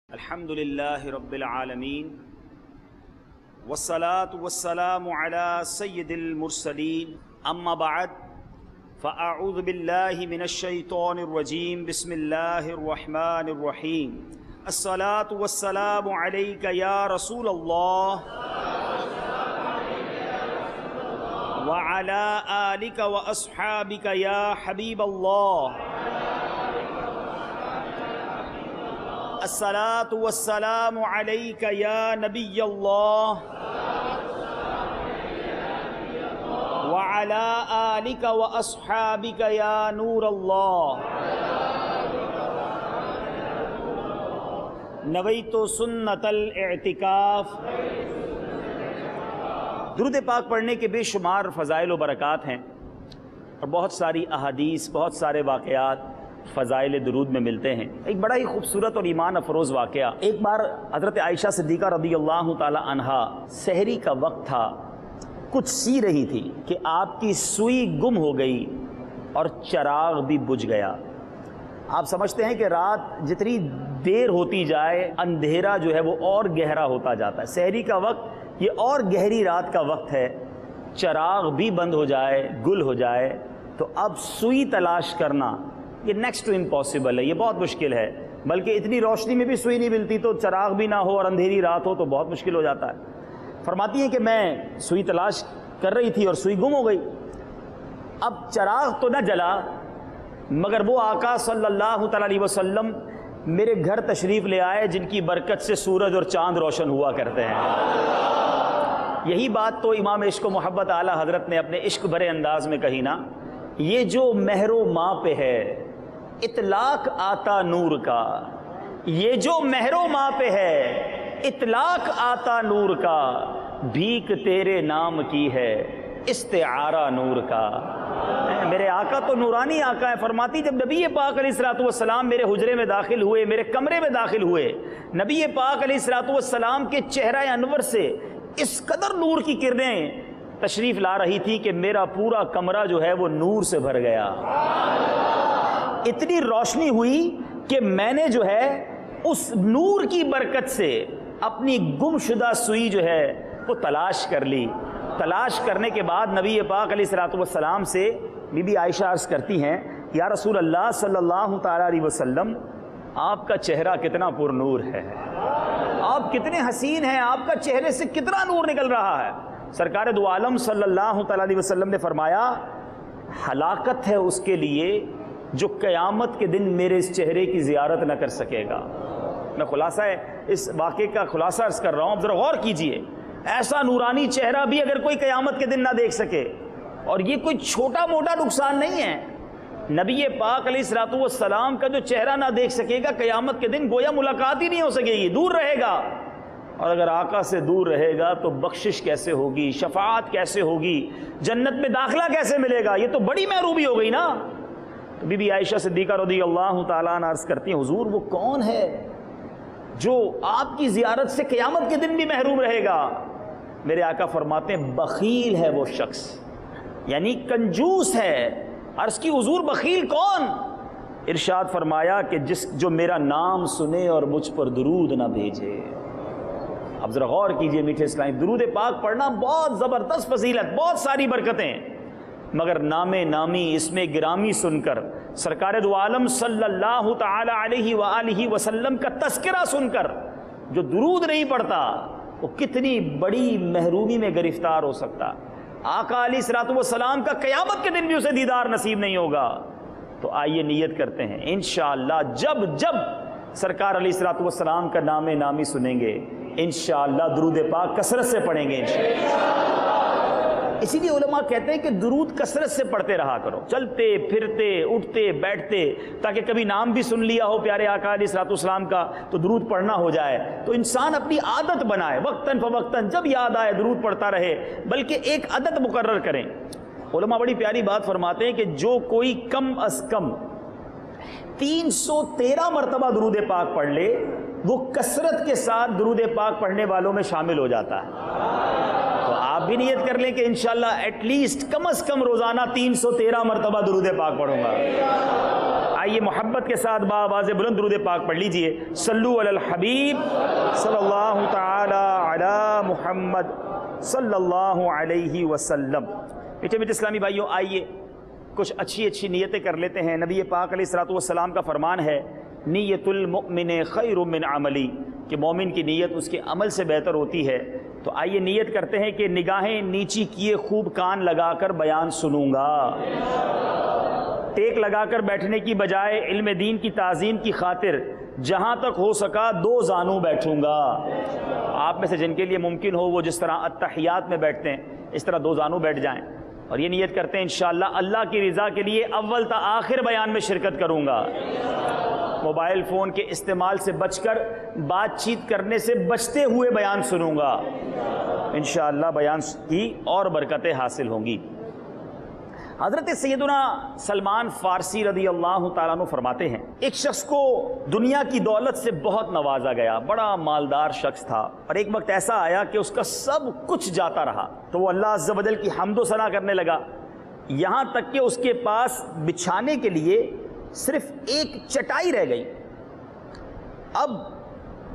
الحمد لله رب العالمين والصلاة والسلام على سيد المرسلين أما بعد فأعوذ بالله من الشيطان الرجيم بسم الله الرحمن الرحيم الصلاة والسلام عليك يا رسول الله وعلى آلك وأصحابك يا حبيب الله الصلاة والسلام عليك يا نبي الله وعلى آلك وأصحابك يا نور الله نويت سنة الاعتكاف۔ درود پاک پڑھنے کے بے شمار فضائل و برکات ہیں اور بہت ساری احادیث، بہت سارے واقعات فضائل درود میں ملتے ہیں۔ ایک بڑا ہی خوبصورت اور ایمان افروز واقعہ، ایک بار حضرت عائشہ صدیقہ رضی اللہ تعالی عنہا سحری کا وقت تھا، کچھ سی رہی تھی کہ آپ کی سوئی گم ہو گئی اور چراغ بھی بجھ گیا۔ آپ سمجھتے ہیں کہ رات جتنی دیر ہوتی جائے اندھیرا جو ہے وہ اور گہرا ہوتا جاتا ہے۔ سحری کا وقت یہ اور گہری رات کا وقت ہے، چراغ بھی بند ہو جائے، گل ہو جائے تو اب سوئی تلاش کرنا یہ نیکسٹ ٹو امپاسبل ہے، یہ بہت مشکل ہے۔ بلکہ اتنی روشنی میں بھی سوئی نہیں ملتی تو چراغ بھی نہ ہو اور اندھیری رات ہو تو بہت مشکل ہو جاتا ہے۔ فرماتی ہیں کہ میں سوئی تلاش کر رہی تھی اور سوئی گم ہو گئی۔ اب چراغ تو نہ جلا مگر وہ آقا صلی اللہ تعالی علیہ وسلم میرے گھر تشریف لے آئے جن کی برکت سے سورج اور چاند روشن ہوا کرتے ہیں۔ یہی بات تو امام عشق و محبت اعلیٰ حضرت نے اپنے عشق بھرے انداز میں کہی نا، یہ جو مہر و ماں پہ ہے اطلاق آتا نور کا، یہ جو مہر و ماں پہ ہے اطلاق آتا نور کا، بھیک تیرے نام کی ہے استعارہ نور کا۔ میرے آقا تو نورانی آقا ہے۔ فرماتی جب نبی پاک علیہ الصلوۃ والسلام میرے حجرے میں داخل ہوئے، میرے کمرے میں داخل ہوئے، نبی پاک علیہ الصلوۃ والسلام کے چہرہ انور سے اس قدر نور کی کرنیں تشریف لا رہی تھی کہ میرا پورا کمرہ جو ہے وہ نور سے بھر گیا۔ اتنی روشنی ہوئی کہ میں نے جو ہے اس نور کی برکت سے اپنی گم شدہ سوئی جو ہے وہ تلاش کر لی۔ تلاش کرنے کے بعد نبی پاک علیہ الصلوۃ والسلام سے بی بی عائشہ عرض کرتی ہیں، یا رسول اللہ صلی اللہ تعالی علیہ وسلم، آپ کا چہرہ کتنا پر نور ہے، آپ کتنے حسین ہیں، آپ کا چہرے سے کتنا نور نکل رہا ہے۔ سرکار دو عالم صلی اللہ تعالی علیہ وسلم نے فرمایا، ہلاکت ہے اس کے لیے جو قیامت کے دن میرے اس چہرے کی زیارت نہ کر سکے گا۔ میں خلاصہ اس واقعے کا خلاصہ عرض کر رہا ہوں، اب ذرا غور کیجئے، ایسا نورانی چہرہ بھی اگر کوئی قیامت کے دن نہ دیکھ سکے، اور یہ کوئی چھوٹا موٹا نقصان نہیں ہے، نبی پاک علیہ الصلوۃ والسلام کا جو چہرہ نہ دیکھ سکے گا قیامت کے دن گویا ملاقات ہی نہیں ہو سکے گی، دور رہے گا۔ اور اگر آقا سے دور رہے گا تو بخشش کیسے ہوگی، شفاعت کیسے ہوگی، جنت میں داخلہ کیسے ملے گا، یہ تو بڑی محرومی ہو گئی نا۔ تو بی بی عائشہ صدیقہ رضی اللہ تعالیٰ عنہ عرض کرتی ہیں، حضور وہ کون ہے جو آپ کی زیارت سے قیامت کے دن بھی محروم رہے گا؟ میرے آقا فرماتے ہیں بخیل ہے وہ شخص، یعنی کنجوس ہے۔ عرض کی حضور بخیل کون؟ ارشاد فرمایا کہ جو میرا نام سنے اور مجھ پر درود نہ بھیجے۔ اب ذرا غور کیجئے میٹھے اسلام، درود پاک پڑھنا بہت زبردست فضیلت، بہت ساری برکتیں، مگر نام نامی اس میں گرامی سن کر، سرکار دو عالم صلی اللہ تعالی علیہ وآلہ وسلم کا تذکرہ سن کر جو درود نہیں پڑھتا وہ کتنی بڑی محرومی میں گرفتار ہو سکتا۔ آقا علیہ الصلوۃ والسلام کا قیامت کے دن بھی اسے دیدار نصیب نہیں ہوگا۔ تو آئیے نیت کرتے ہیں انشاءاللہ جب جب سرکار علیہ الصلوۃ والسلام کا نام نامی سنیں گے انشاءاللہ درود پاک کثرت سے پڑھیں گے انشاءاللہ۔ اسی لیے علماء کہتے ہیں کہ درود کثرت سے پڑھتے رہا کرو، چلتے پھرتے اٹھتے بیٹھتے، تاکہ کبھی نام بھی سن لیا ہو پیارے آقا علیہ الصلوۃ والسلام کا تو درود پڑھنا ہو جائے، تو انسان اپنی عادت بنائے، وقتاً فوقتاً جب یاد آئے درود پڑھتا رہے، بلکہ ایک عادت مقرر کریں۔ علماء بڑی پیاری بات فرماتے ہیں کہ جو کوئی کم از کم 313 مرتبہ درود پاک پڑھ لے وہ کثرت کے ساتھ درود پاک پڑھنے والوں میں شامل ہو جاتا ہے۔ تو آپ بھی نیت کر لیں کہ انشاءاللہ ایٹ لیسٹ کم از کم روزانہ 313 مرتبہ درود پاک پڑھوں گا۔ آئیے محبت کے ساتھ بآواز بلند درود پاک پڑھ لیجئے، صلو علی الحبیب صلی اللہ تعالی علی محمد صلی اللہ علیہ وسلم۔ میٹھے میٹھے اسلامی بھائیوں، آئیے کچھ اچھی نیتیں کر لیتے ہیں۔ نبی پاک علیہ الصلوۃ والسلام کا فرمان ہے، نیت المؤمن خیر من عملی، کہ مومن کی نیت اس کے عمل سے بہتر ہوتی ہے۔ تو آئیے نیت کرتے ہیں کہ نگاہیں نیچی کیے خوب کان لگا کر بیان سنوں گا، ٹیک لگا کر بیٹھنے کی بجائے علم دین کی تعظیم کی خاطر جہاں تک ہو سکا 2 زانوں بیٹھوں گا۔ آپ میں سے جن کے لیے ممکن ہو وہ جس طرح اتحیات میں بیٹھتے ہیں اس طرح 2 زانوں بیٹھ جائیں، اور یہ نیت کرتے ہیں انشاءاللہ اللہ کی رضا کے لیے اول تا آخر بیان میں شرکت کروں گا۔ موبائل فون کے استعمال سے بچ کر بات چیت کرنے سے بچتے ہوئے بیان سنوں گا، انشاءاللہ بیان کی اور برکتیں حاصل ہوں گی۔ حضرت سیدنا سلمان فارسی رضی اللہ تعالیٰ عنہ فرماتے ہیں، ایک شخص کو دنیا کی دولت سے بہت نوازا گیا، بڑا مالدار شخص تھا، اور ایک وقت ایسا آیا کہ اس کا سب کچھ جاتا رہا، تو وہ اللہ عز و جل کی حمد و ثنا کرنے لگا، یہاں تک کہ اس کے پاس بچھانے کے لیے صرف ایک چٹائی رہ گئی۔ اب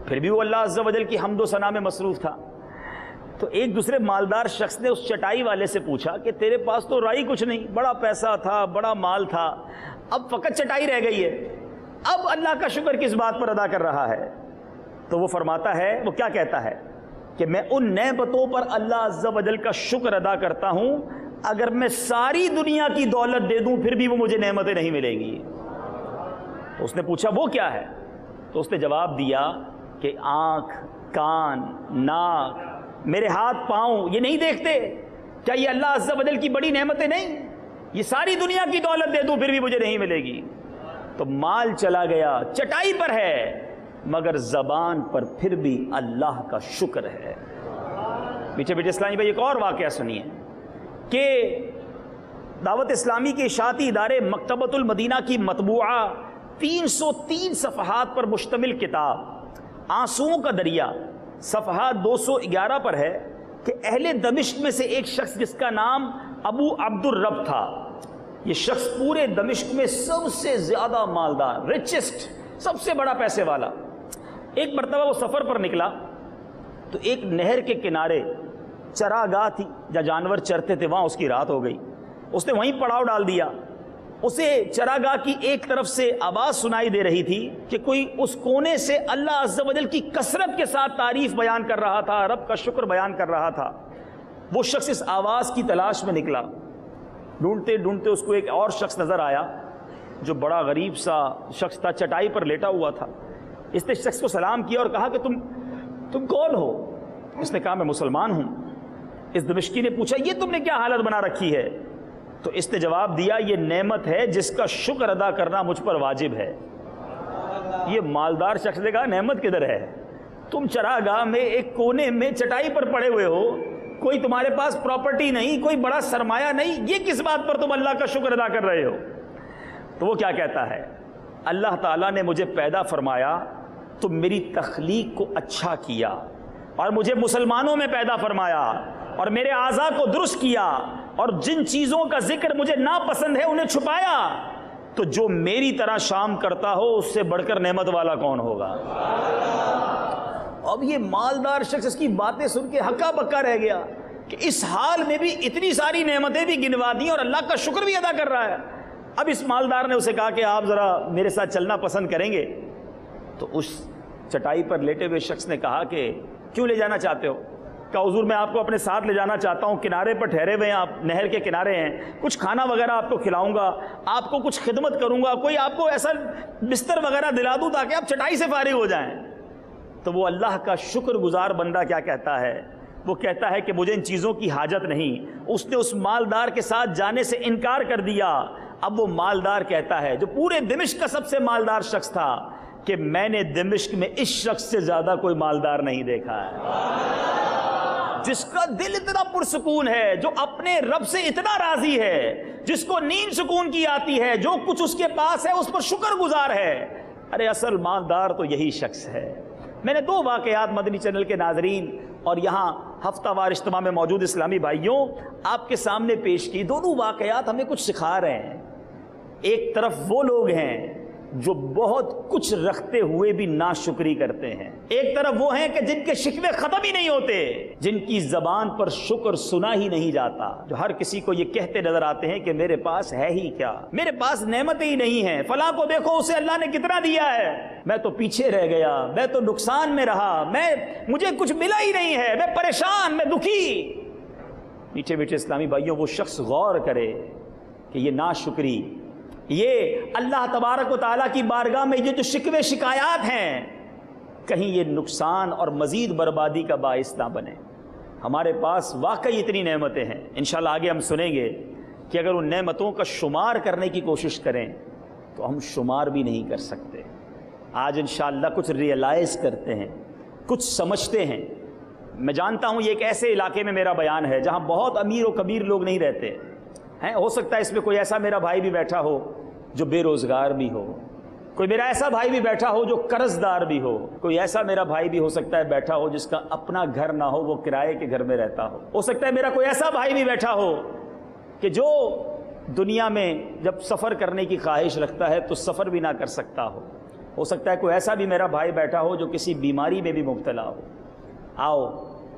پھر بھی وہ اللہ عز و جل کی حمد و ثنا میں مصروف تھا، تو ایک دوسرے مالدار شخص نے اس چٹائی والے سے پوچھا کہ تیرے پاس تو رائی کچھ نہیں، بڑا پیسہ تھا، بڑا مال تھا، اب فقط چٹائی رہ گئی ہے، اب اللہ کا شکر کس بات پر ادا کر رہا ہے؟ تو وہ فرماتا ہے، وہ کیا کہتا ہے کہ میں ان نعمتوں پر اللہ عز و جل کا شکر ادا کرتا ہوں، اگر میں ساری دنیا کی دولت دے دوں پھر بھی وہ مجھے نعمتیں نہیں ملیں گی۔ تو اس نے پوچھا وہ کیا ہے؟ تو اس نے جواب دیا کہ آنکھ، کان، ناک، میرے ہاتھ پاؤں یہ نہیں دیکھتے؟ کیا یہ اللہ عز و جل کی بڑی نعمتیں نہیں؟ یہ ساری دنیا کی دولت دے دوں پھر بھی مجھے نہیں ملے گی۔ تو مال چلا گیا، چٹائی پر ہے، مگر زبان پر پھر بھی اللہ کا شکر ہے۔ پیچھے پیچھے اسلامی بھائی ایک اور واقعہ سنیے کہ دعوت اسلامی کے اشاعتی ادارے مکتبۃ المدینہ کی مطبوعہ 303 صفحات پر مشتمل کتاب آنسوؤں کا دریا صفحہ 211 پر ہے کہ اہل دمشق میں سے ایک شخص جس کا نام ابو عبد الرب تھا، یہ شخص پورے دمشق میں سب سے زیادہ مالدار، ریچسٹ، سب سے بڑا پیسے والا، ایک مرتبہ وہ سفر پر نکلا تو ایک نہر کے کنارے چراگاہ تھی جہاں جانور چرتے تھے، وہاں اس کی رات ہو گئی، اس نے وہیں پڑاؤ ڈال دیا۔ اسے چراگاہ کی ایک طرف سے آواز سنائی دے رہی تھی کہ کوئی اس کونے سے اللہ عز و جل کی کثرت کے ساتھ تعریف بیان کر رہا تھا، رب کا شکر بیان کر رہا تھا۔ وہ شخص اس آواز کی تلاش میں نکلا، ڈھونڈتے ڈھونڈتے اس کو ایک اور شخص نظر آیا جو بڑا غریب سا شخص تھا، چٹائی پر لیٹا ہوا تھا۔ اس نے شخص کو سلام کیا اور کہا کہ تم کون ہو؟ اس نے کہا میں مسلمان ہوں۔ اس دمشقی نے پوچھا یہ تم نے کیا حالت بنا رکھی ہے؟ تو اس نے جواب دیا یہ نعمت ہے جس کا شکر ادا کرنا مجھ پر واجب ہے۔ یہ مالدار شخص نے کہا نعمت کدھر ہے؟ تم چراگاہ میں ایک کونے میں چٹائی پر پڑے ہوئے ہو، کوئی تمہارے پاس پراپرٹی نہیں، کوئی بڑا سرمایہ نہیں، یہ کس بات پر تم اللہ کا شکر ادا کر رہے ہو؟ تو وہ کیا کہتا ہے، اللہ تعالیٰ نے مجھے پیدا فرمایا تو میری تخلیق کو اچھا کیا، اور مجھے مسلمانوں میں پیدا فرمایا، اور میرے اعضاء کو درست کیا، اور جن چیزوں کا ذکر مجھے ناپسند ہے انہیں چھپایا، تو جو میری طرح شام کرتا ہو اس سے بڑھ کر نعمت والا کون ہوگا؟ اب یہ مالدار شخص اس کی باتیں سن کے ہکا بکا رہ گیا کہ اس حال میں بھی اتنی ساری نعمتیں بھی گنوا دی اور اللہ کا شکر بھی ادا کر رہا ہے۔ اب اس مالدار نے اسے کہا کہ آپ ذرا میرے ساتھ چلنا پسند کریں گے؟ تو اس چٹائی پر لیٹے ہوئے شخص نے کہا کہ کیوں لے جانا چاہتے ہو؟ کہا حضور میں آپ کو اپنے ساتھ لے جانا چاہتا ہوں، کنارے پر ٹھہرے ہوئے ہیں آپ، نہر کے کنارے ہیں، کچھ کھانا وغیرہ آپ کو کھلاؤں گا، آپ کو کچھ خدمت کروں گا، کوئی آپ کو ایسا بستر وغیرہ دلا دوں تاکہ آپ چٹائی سے فارغ ہو جائیں۔ تو وہ اللہ کا شکر گزار بندہ کیا کہتا ہے؟ وہ کہتا ہے کہ مجھے ان چیزوں کی حاجت نہیں۔ اس نے اس مالدار کے ساتھ جانے سے انکار کر دیا۔ اب وہ مالدار کہتا ہے جو پورے دمشق کا سب سے مالدار شخص تھا کہ میں نے دمشق میں اس شخص سے زیادہ کوئی مالدار نہیں دیکھا ہے، جس کا دل اتنا پرسکون ہے، جو اپنے رب سے اتنا راضی ہے، جس کو نیند سکون کی آتی ہے، جو کچھ اس کے پاس ہے اس پر شکر گزار ہے۔ ارے اصل مالدار تو یہی شخص ہے۔ میں نے 2 واقعات مدنی چینل کے ناظرین اور یہاں ہفتہ وار اجتماع میں موجود اسلامی بھائیوں آپ کے سامنے پیش کی۔ دونوں واقعات ہمیں کچھ سکھا رہے ہیں۔ ایک طرف وہ لوگ ہیں جو بہت کچھ رکھتے ہوئے بھی ناشکری کرتے ہیں، ایک طرف وہ ہیں کہ جن کے شکوے ختم ہی نہیں ہوتے، جن کی زبان پر شکر سنا ہی نہیں جاتا، جو ہر کسی کو یہ کہتے نظر آتے ہیں کہ میرے پاس ہے ہی کیا، میرے پاس نعمتیں ہی نہیں ہیں، فلاں کو دیکھو اسے اللہ نے کتنا دیا ہے، میں تو پیچھے رہ گیا، میں تو نقصان میں رہا، مجھے کچھ ملا ہی نہیں ہے، میں پریشان، میں دکھی۔ میٹھے میٹھے اسلامی بھائیوں، وہ شخص غور کرے کہ یہ ناشکری، یہ اللہ تبارک و تعالیٰ کی بارگاہ میں یہ جو شکوے شکایات ہیں، کہیں یہ نقصان اور مزید بربادی کا باعث نہ بنے۔ ہمارے پاس واقعی اتنی نعمتیں ہیں، انشاءاللہ آگے ہم سنیں گے کہ اگر ان نعمتوں کا شمار کرنے کی کوشش کریں تو ہم شمار بھی نہیں کر سکتے۔ آج انشاءاللہ کچھ ریئلائز کرتے ہیں، کچھ سمجھتے ہیں۔ میں جانتا ہوں یہ ایک ایسے علاقے میں میرا بیان ہے جہاں بہت امیر و کبیر لوگ نہیں رہتے ہیں، ہو سکتا ہے اس میں کوئی ایسا میرا بھائی بھی بیٹھا ہو جو بے روزگار بھی ہو، کوئی میرا ایسا بھائی بھی بیٹھا ہو جو قرض دار بھی ہو، کوئی ایسا میرا بھائی بھی ہو سکتا ہے بیٹھا ہو جس کا اپنا گھر نہ ہو، وہ کرائے کے گھر میں رہتا ہو سکتا ہے میرا کوئی ایسا بھائی بھی بیٹھا ہو کہ جو دنیا میں جب سفر کرنے کی خواہش رکھتا ہے تو سفر بھی نہ کر سکتا ہو سکتا ہے کوئی ایسا بھی میرا بھائی بیٹھا ہو جو کسی بیماری میں بھی مبتلا ہو۔ آؤ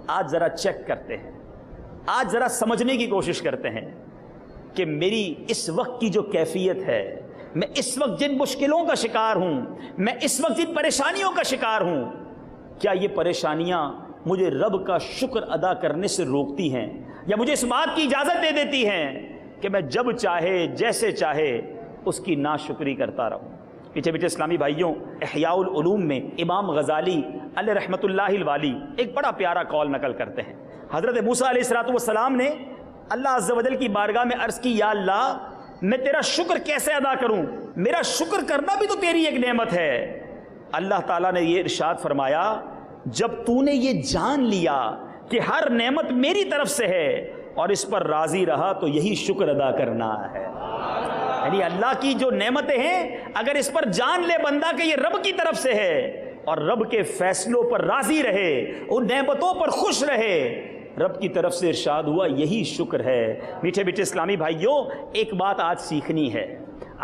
آج ذرا چیک کرتے ہیں، آج ذرا سمجھنے کی کوشش کرتے ہیں کہ میری اس وقت کی جو کیفیت ہے، میں اس وقت جن مشکلوں کا شکار ہوں، میں اس وقت جن پریشانیوں کا شکار ہوں، کیا یہ پریشانیاں مجھے رب کا شکر ادا کرنے سے روکتی ہیں یا مجھے اس بات کی اجازت دے دیتی ہیں کہ میں جب چاہے جیسے چاہے اس کی ناشکری کرتا رہوں؟ پیچھے پیچھے اسلامی بھائیوں، احیاء العلوم میں امام غزالی علیہ رحمۃ اللہ الوالی ایک بڑا پیارا قول نقل کرتے ہیں۔ حضرت موسیٰ علیہ السلام نے اللہ عز و جل کی بارگاہ میں عرض کی، یا اللہ میں تیرا شکر کیسے ادا کروں، میرا شکر کرنا بھی تو تیری ایک نعمت ہے۔ اللہ تعالیٰ نے یہ ارشاد فرمایا، جب تو نے یہ جان لیا کہ ہر نعمت میری طرف سے ہے اور اس پر راضی رہا تو یہی شکر ادا کرنا ہے۔ یعنی اللہ کی جو نعمتیں ہیں، اگر اس پر جان لے بندہ کہ یہ رب کی طرف سے ہے اور رب کے فیصلوں پر راضی رہے، ان نعمتوں پر خوش رہے، رب کی طرف سے ارشاد ہوا یہی شکر ہے۔ میٹھے میٹھے اسلامی بھائیوں، ایک بات آج سیکھنی ہے،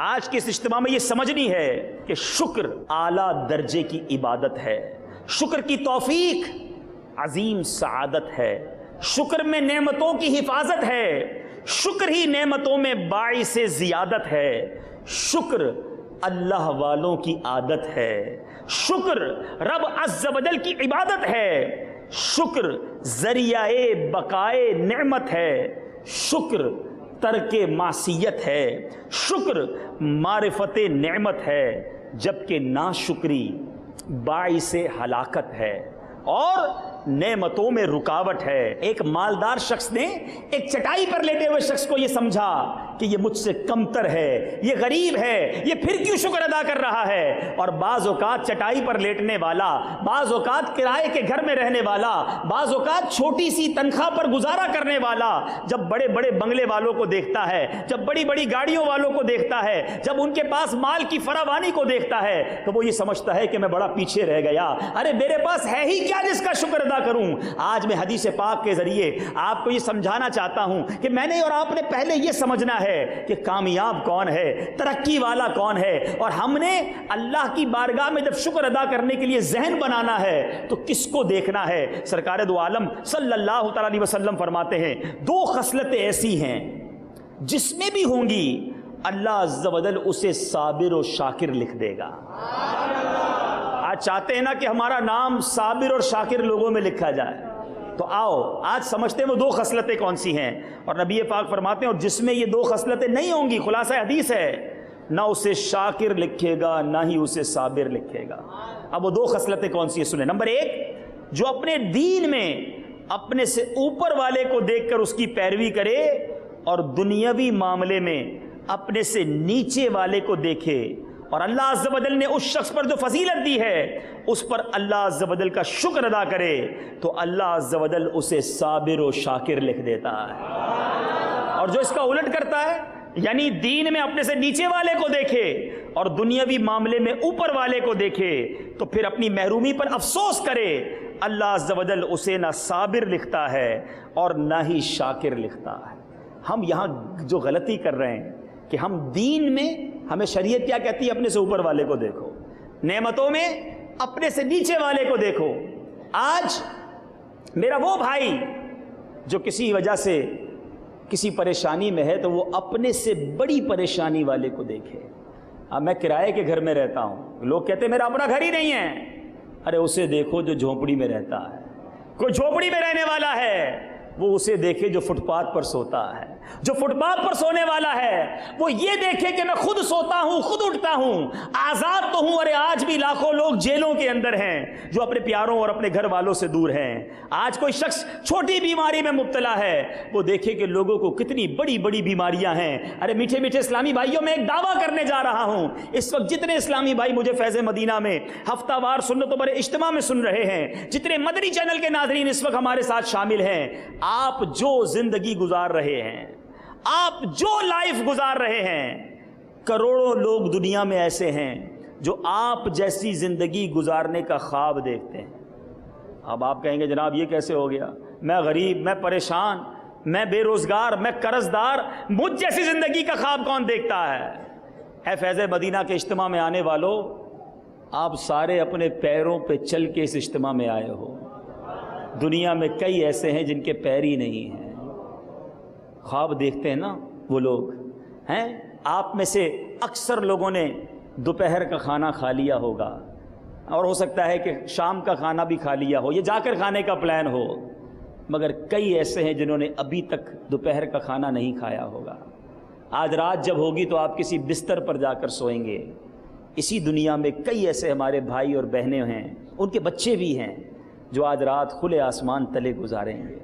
آج کے اس اجتماع میں یہ سمجھنی ہے کہ شکر اعلیٰ درجے کی عبادت ہے، شکر کی توفیق عظیم سعادت ہے، شکر میں نعمتوں کی حفاظت ہے، شکر ہی نعمتوں میں باعث زیادت ہے، شکر اللہ والوں کی عادت ہے، شکر رب عز و جل کی عبادت ہے، شکر ذریعہ بقائے نعمت ہے، شکر ترک معصیت ہے، شکر معرفت نعمت ہے، جبکہ ناشکری باعث ہلاکت ہے اور نعمتوں میں رکاوٹ ہے۔ ایک مالدار شخص نے ایک چٹائی پر لیٹے ہوئے شخص کو یہ سمجھا کہ یہ مجھ سے کمتر ہے، یہ غریب ہے، یہ پھر کیوں شکر ادا کر رہا ہے؟ اور بعض اوقات چٹائی پر لیٹنے والا، بعض اوقات کرائے کے گھر میں رہنے والا، بعض اوقات چھوٹی سی تنخواہ پر گزارا کرنے والا جب بڑے بڑے بنگلے والوں کو دیکھتا ہے، جب بڑی بڑی گاڑیوں والوں کو دیکھتا ہے، جب ان کے پاس مال کی فراوانی کو دیکھتا ہے تو وہ یہ سمجھتا ہے کہ میں بڑا پیچھے رہ گیا، ارے میرے پاس ہے ہی کیا جس کا شکر ادا کروں؟ آج میں حدیث پاک کے ذریعے آپ کو یہ سمجھانا چاہتا ہوں کہ میں نے اور آپ نے پہلے یہ سمجھنا ہے کہ کامیاب کون ہے، ترقی والا کون ہے، اور ہم نے اللہ کی بارگاہ میں جب شکر ادا کرنے کے لیے ذہن بنانا ہے تو کس کو دیکھنا ہے؟ سرکار دو عالم صلی اللہ تعالی علیہ وسلم فرماتے ہیں، دو خصلتیں ایسی ہیں جس میں بھی ہوں گی اللہ عز و جل اسے صابر و شاکر لکھ دے گا۔ آج چاہتے ہیں نا کہ ہمارا نام صابر اور شاکر لوگوں میں لکھا جائے، تو آؤ آج سمجھتے ہیں وہ دو خصلتیں کون سی ہیں، اور نبی پاک فرماتے ہیں اور جس میں یہ دو خصلتیں نہیں ہوں گی، خلاصہ حدیث ہے، نہ اسے شاکر لکھے گا نہ ہی اسے صابر لکھے گا۔ اب وہ دو خصلتیں کون سی ہیں سنیں۔ نمبر ایک، جو اپنے دین میں اپنے سے اوپر والے کو دیکھ کر اس کی پیروی کرے اور دنیاوی معاملے میں اپنے سے نیچے والے کو دیکھے، اور اللہ عز و جل نے اس شخص پر جو فضیلت دی ہے اس پر اللہ عز و جل کا شکر ادا کرے تو اللہ عز و جل اسے صابر و شاکر لکھ دیتا ہے۔ اور جو اس کا الٹ کرتا ہے، یعنی دین میں اپنے سے نیچے والے کو دیکھے اور دنیاوی معاملے میں اوپر والے کو دیکھے تو پھر اپنی محرومی پر افسوس کرے، اللہ عز و جل اسے نہ صابر لکھتا ہے اور نہ ہی شاکر لکھتا ہے۔ ہم یہاں جو غلطی کر رہے ہیں کہ ہم دین میں ہمیں شریعت کیا کہتی ہے؟ اپنے سے اوپر والے کو دیکھو، نعمتوں میں اپنے سے نیچے والے کو دیکھو۔ آج میرا وہ بھائی جو کسی وجہ سے کسی پریشانی میں ہے تو وہ اپنے سے بڑی پریشانی والے کو دیکھے۔ اب میں کرائے کے گھر میں رہتا ہوں، لوگ کہتے ہیں میرا اپنا گھر ہی نہیں ہے۔ ارے اسے دیکھو جو جھونپڑی میں رہتا ہے، کوئی جھونپڑی میں رہنے والا ہے وہ اسے دیکھے جو فٹ پاتھ پر سوتا ہے، جو فٹ پاتھ پر سونے والا ہے وہ یہ دیکھے کہ میں خود سوتا ہوں، خود اٹھتا ہوں، آزاد تو ہوں۔ ارے آج بھی لاکھوں لوگ جیلوں کے اندر ہیں جو اپنے پیاروں اور اپنے گھر والوں سے دور ہیں۔ آج کوئی شخص چھوٹی بیماری میں مبتلا ہے، وہ دیکھے کہ لوگوں کو کتنی بڑی بڑی بیماریاں ہیں۔ ارے میٹھے میٹھے اسلامی بھائیوں، میں ایک دعویٰ کرنے جا رہا ہوں، اس وقت جتنے اسلامی بھائی مجھے فیض مدینہ میں ہفتہ وار سنتوں پر اجتماع میں سن رہے ہیں، جتنے مدنی چینل کے ناظرین اس وقت ہمارے ساتھ شامل ہیں، آپ جو زندگی گزار رہے ہیں، آپ جو لائف گزار رہے ہیں، کروڑوں لوگ دنیا میں ایسے ہیں جو آپ جیسی زندگی گزارنے کا خواب دیکھتے ہیں۔ اب آپ کہیں گے جناب یہ کیسے ہو گیا؟ میں غریب، میں پریشان، میں بے روزگار، میں قرض دار، مجھ جیسی زندگی کا خواب کون دیکھتا ہے؟ اے فیض مدینہ کے اجتماع میں آنے والوں، آپ سارے اپنے پیروں پہ چل کے اس اجتماع میں آئے ہو۔ دنیا میں کئی ایسے ہیں جن کے پیر ہی نہیں ہیں۔ خواب دیکھتے ہیں نا وہ لوگ ہیں۔ آپ میں سے اکثر لوگوں نے دوپہر کا کھانا کھا لیا ہوگا، اور ہو سکتا ہے کہ شام کا کھانا بھی کھا لیا ہو، یہ جا کر کھانے کا پلان ہو، مگر کئی ایسے ہیں جنہوں نے ابھی تک دوپہر کا کھانا نہیں کھایا ہوگا۔ آج رات جب ہوگی تو آپ کسی بستر پر جا کر سوئیں گے۔ اسی دنیا میں کئی ایسے ہمارے بھائی اور بہنیں ہیں، ان کے بچے بھی ہیں، جو آج رات کھلے آسمان تلے گزاریں گے۔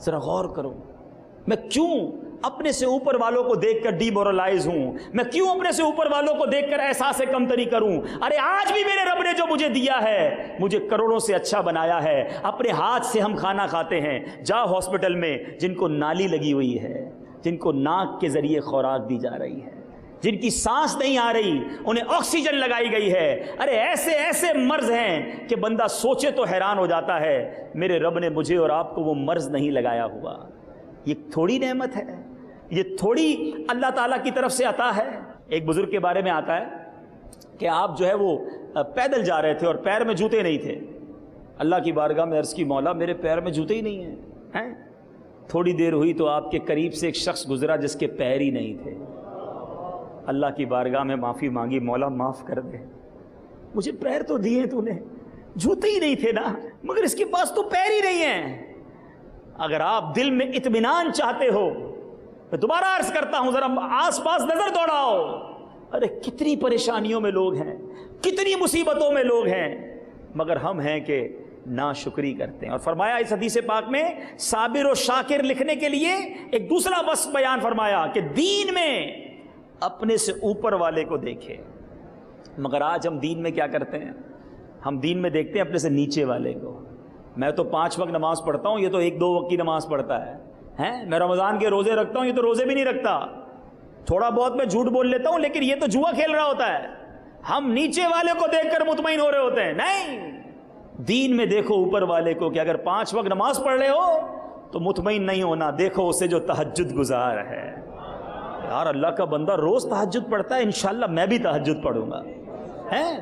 ذرا غور کرو، میں کیوں اپنے سے اوپر والوں کو دیکھ کر ڈی مورلائز ہوں؟ میں کیوں اپنے سے اوپر والوں کو دیکھ کر احساس کمتری کروں؟ ارے آج بھی میرے رب نے جو مجھے دیا ہے، مجھے کروڑوں سے اچھا بنایا ہے۔ اپنے ہاتھ سے ہم کھانا کھاتے ہیں۔ جا ہاسپٹل میں جن کو نالی لگی ہوئی ہے، جن کو ناک کے ذریعے خوراک دی جا رہی ہے، جن کی سانس نہیں آ رہی، انہیں آکسیجن لگائی گئی ہے۔ ارے ایسے ایسے مرض ہیں کہ بندہ سوچے تو حیران ہو جاتا ہے، میرے رب نے مجھے اور آپ کو وہ مرض نہیں لگایا ہوا۔ یہ تھوڑی نعمت ہے، یہ تھوڑی اللہ تعالیٰ کی طرف سے عطا ہے۔ ایک بزرگ کے بارے میں آتا ہے کہ آپ جو ہے وہ پیدل جا رہے تھے اور پیر میں جوتے نہیں تھے۔ اللہ کی بارگاہ میں عرض کی، مولا میرے پیر میں جوتے ہی نہیں ہیں۔ تھوڑی دیر ہوئی تو آپ کے قریب سے ایک شخص گزرا جس کے پیر ہی نہیں تھے۔ اللہ کی بارگاہ میں معافی مانگی، مولا معاف کر دے، مجھے پیر تو دیے تو نے، جوتے ہی نہیں تھے نا، مگر اس کے پاس تو پیر ہی نہیں ہیں۔ اگر آپ دل میں اطمینان چاہتے ہو، میں دوبارہ عرض کرتا ہوں، ذرا آس پاس نظر دوڑاؤ۔ ارے کتنی پریشانیوں میں لوگ ہیں، کتنی مصیبتوں میں لوگ ہیں، مگر ہم ہیں کہ ناشکری کرتے ہیں۔ اور فرمایا اس حدیث پاک میں صابر و شاکر لکھنے کے لیے ایک دوسرا وصف بیان فرمایا کہ دین میں اپنے سے اوپر والے کو دیکھے۔ مگر آج ہم دین میں کیا کرتے ہیں؟ ہم دین میں دیکھتے ہیں اپنے سے نیچے والے کو۔ میں تو 5 وقت نماز پڑھتا ہوں، یہ تو 1-2 وقت کی نماز پڑھتا ہے۔ میں رمضان کے روزے رکھتا ہوں، یہ تو روزے بھی نہیں رکھتا۔ تھوڑا بہت میں جھوٹ بول لیتا ہوں، لیکن یہ تو جوا کھیل رہا ہوتا ہے۔ ہم نیچے والے کو دیکھ کر مطمئن ہو رہے ہوتے ہیں۔ نہیں، دین میں دیکھو اوپر والے کو کہ اگر 5 وقت نماز پڑھ رہے ہو تو مطمئن نہیں ہونا، دیکھو اسے جو تہجد گزار ہے۔ یار اللہ کا بندہ روز تہجد پڑھتا ہے، انشاءاللہ میں بھی تہجد پڑھوں گا۔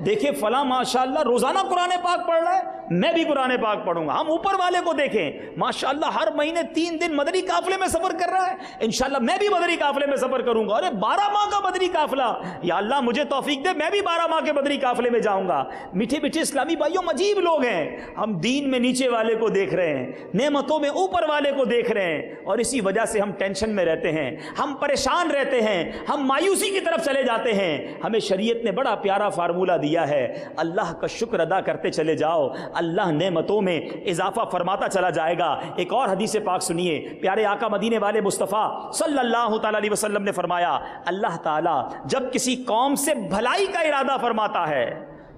دیکھیں فلاں ماشاءاللہ روزانہ قرآن پاک پڑھ رہا ہے، میں بھی قرآن پاک پڑھوں گا۔ ہم اوپر والے کو دیکھیں، ماشاءاللہ ہر مہینے 3 دن مدنی قافلے میں سفر کر رہا ہے، انشاءاللہ میں بھی مدنی قافلے میں سفر کروں گا۔ ارے 12 ماہ کا مدنی قافلہ، یا اللہ مجھے توفیق دے، میں بھی 12 ماہ کے مدنی قافلے میں جاؤں گا۔ میٹھے میٹھے اسلامی بھائیوں، عجیب لوگ ہیں، ہم دین میں نیچے والے کو دیکھ رہے ہیں، نعمتوں میں اوپر والے کو دیکھ رہے ہیں، اور اسی وجہ سے ہم ٹینشن میں رہتے ہیں، ہم پریشان رہتے ہیں، ہم مایوسی کی طرف چلے جاتے ہیں۔ ہمیں شریعت نے بڑا پیارا فارمولہ دیا ہے، اللہ کا شکر ادا کرتے چلے جاؤ، اللہ نعمتوں میں اضافہ فرماتا چلا جائے گا۔ ایک اور حدیث پاک سنیے، پیارے آقا مدینے والے مصطفیٰ صلی اللہ تعالی علیہ وسلم نے فرمایا، اللہ تعالیٰ جب کسی قوم سے بھلائی کا ارادہ فرماتا ہے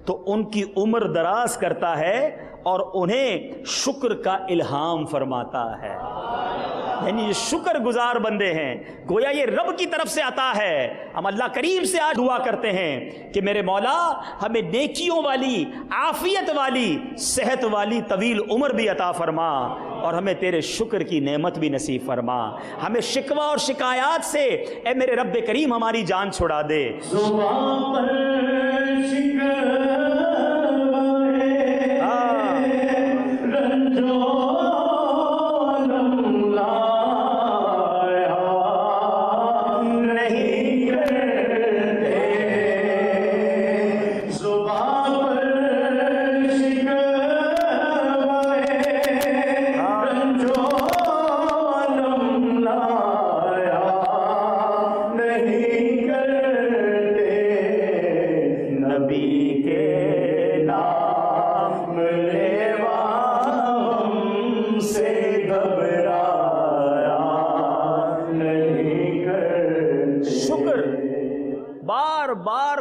تو ان کی عمر دراز کرتا ہے اور انہیں شکر کا الہام فرماتا ہے۔ یعنی یہ شکر گزار بندے ہیں، گویا یہ رب کی طرف سے عطا ہے۔ ہم اللہ کریم سے آج دعا کرتے ہیں کہ میرے مولا ہمیں نیکیوں والی، عافیت والی، صحت والی طویل عمر بھی عطا فرما، اور ہمیں تیرے شکر کی نعمت بھی نصیب فرما۔ ہمیں شکوہ اور شکایات سے اے میرے رب کریم ہماری جان چھڑا دے۔ زبان پر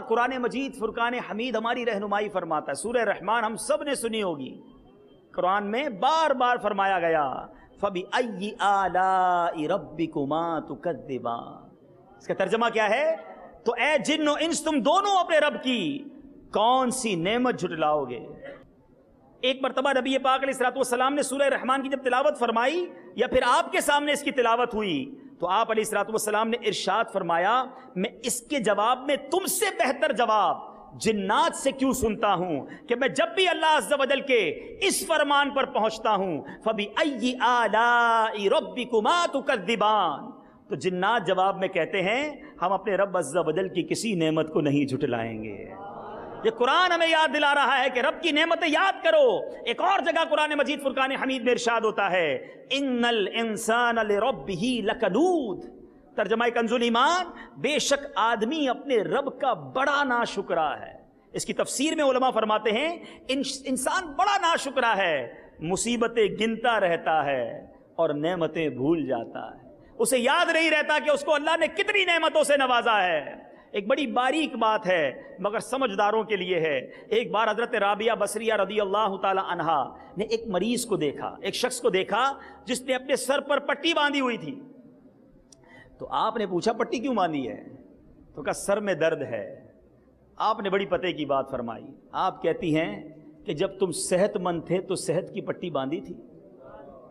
قرآن مجید فرقان حمید ہماری رہنمائی فرماتا ہے۔ سورہ رحمان ہم سب نے سنی ہوگی، قرآن میں بار بار فرمایا گیا فَبِأَيِّ آلَاءِ رَبِّكُمَا تُكَذِّبَانِ۔ اس کا ترجمہ کیا ہے؟ تو اے جن و انس تم دونوں اپنے رب کی کون سی نعمت جھٹلاؤ گے؟ ایک مرتبہ نبی پاک علیہ السلام نے سورہ رحمان کی جب تلاوت فرمائی یا پھر آپ کے سامنے اس کی تلاوت ہوئی تو آپ علیہ السلام نے ارشاد فرمایا میں اس کے جواب میں تم سے بہتر جواب جنات سے کیوں سنتا ہوں کہ میں جب بھی اللہ عز و جل کے اس فرمان پر پہنچتا ہوں فَبِأَيِّ آلَاءِ رَبِّكُمَا تُكَذِّبَانِ، تو جنات جواب میں کہتے ہیں ہم اپنے رب عز و جل کی کسی نعمت کو نہیں جھٹلائیں گے۔ یہ قرآن ہمیں یاد دلا رہا ہے کہ رب کی نعمتیں یاد کرو۔ ایک اور جگہ قرآن مجید فرقان حمید میں ارشاد ہوتا ہے ان الانسان لربہ لکنود، ترجمہ کنز الایمان، بے شک آدمی اپنے رب کا بڑا ناشکرا ہے۔ اس کی تفسیر میں علماء فرماتے ہیں انسان بڑا ناشکرا ہے، مصیبتیں گنتا رہتا ہے اور نعمتیں بھول جاتا ہے، اسے یاد نہیں رہتا کہ اس کو اللہ نے کتنی نعمتوں سے نوازا ہے۔ ایک بڑی باریک بات ہے مگر سمجھداروں کے لیے ہے۔ ایک بار حضرت رابعہ بصریہ رضی اللہ تعالی عنہا نے ایک مریض کو دیکھا، ایک شخص کو دیکھا جس نے اپنے سر پر پٹی باندھی ہوئی تھی۔ تو آپ نے پوچھا پٹی کیوں باندھی ہے؟ تو کہا سر میں درد ہے۔ آپ نے بڑی پتے کی بات فرمائی، آپ کہتی ہیں کہ جب تم صحت مند تھے تو صحت کی پٹی باندھی تھی۔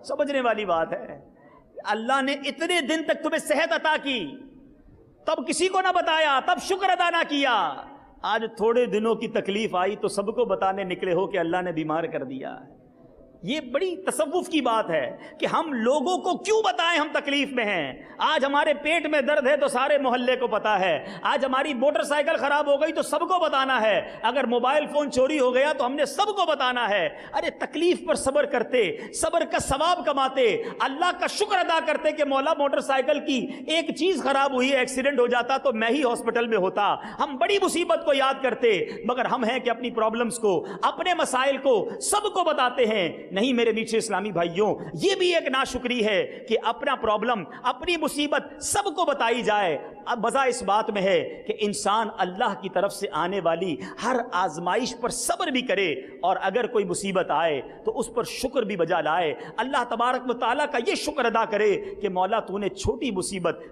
سمجھنے والی بات ہے، اللہ نے اتنے دن تک تمہیں صحت عطا کی، تب کسی کو نہ بتایا، تب شکر ادا نہ کیا، آج تھوڑے دنوں کی تکلیف آئی تو سب کو بتانے نکلے ہو کہ اللہ نے بیمار کر دیا ہے۔ یہ بڑی تصوف کی بات ہے کہ ہم لوگوں کو کیوں بتائیں ہم تکلیف میں ہیں۔ آج ہمارے پیٹ میں درد ہے تو سارے محلے کو پتا ہے، آج ہماری موٹر سائیکل خراب ہو گئی تو سب کو بتانا ہے، اگر موبائل فون چوری ہو گیا تو ہم نے سب کو بتانا ہے۔ ارے تکلیف پر صبر کرتے، صبر کا ثواب کماتے، اللہ کا شکر ادا کرتے کہ مولا موٹر سائیکل کی ایک چیز خراب ہوئی ہے، ایکسیڈنٹ ہو جاتا تو میں ہی ہاسپٹل میں ہوتا۔ ہم بڑی مصیبت کو یاد کرتے مگر ہم ہیں کہ اپنی پرابلمز کو، اپنے مسائل کو سب کو بتاتے ہیں۔ نہیں میرے میٹھے اسلامی بھائیوں، یہ بھی ایک ناشکری ہے کہ اپنا پرابلم، اپنی مصیبت سب کو بتائی جائے۔ اب وجہ اس بات میں ہے کہ انسان اللہ کی طرف سے آنے والی ہر آزمائش پر صبر بھی کرے، اور اگر کوئی مصیبت آئے تو اس پر شکر بھی بجا لائے، اللہ تبارک و تعالیٰ کا یہ شکر ادا کرے کہ مولا تو نے چھوٹی مصیبت،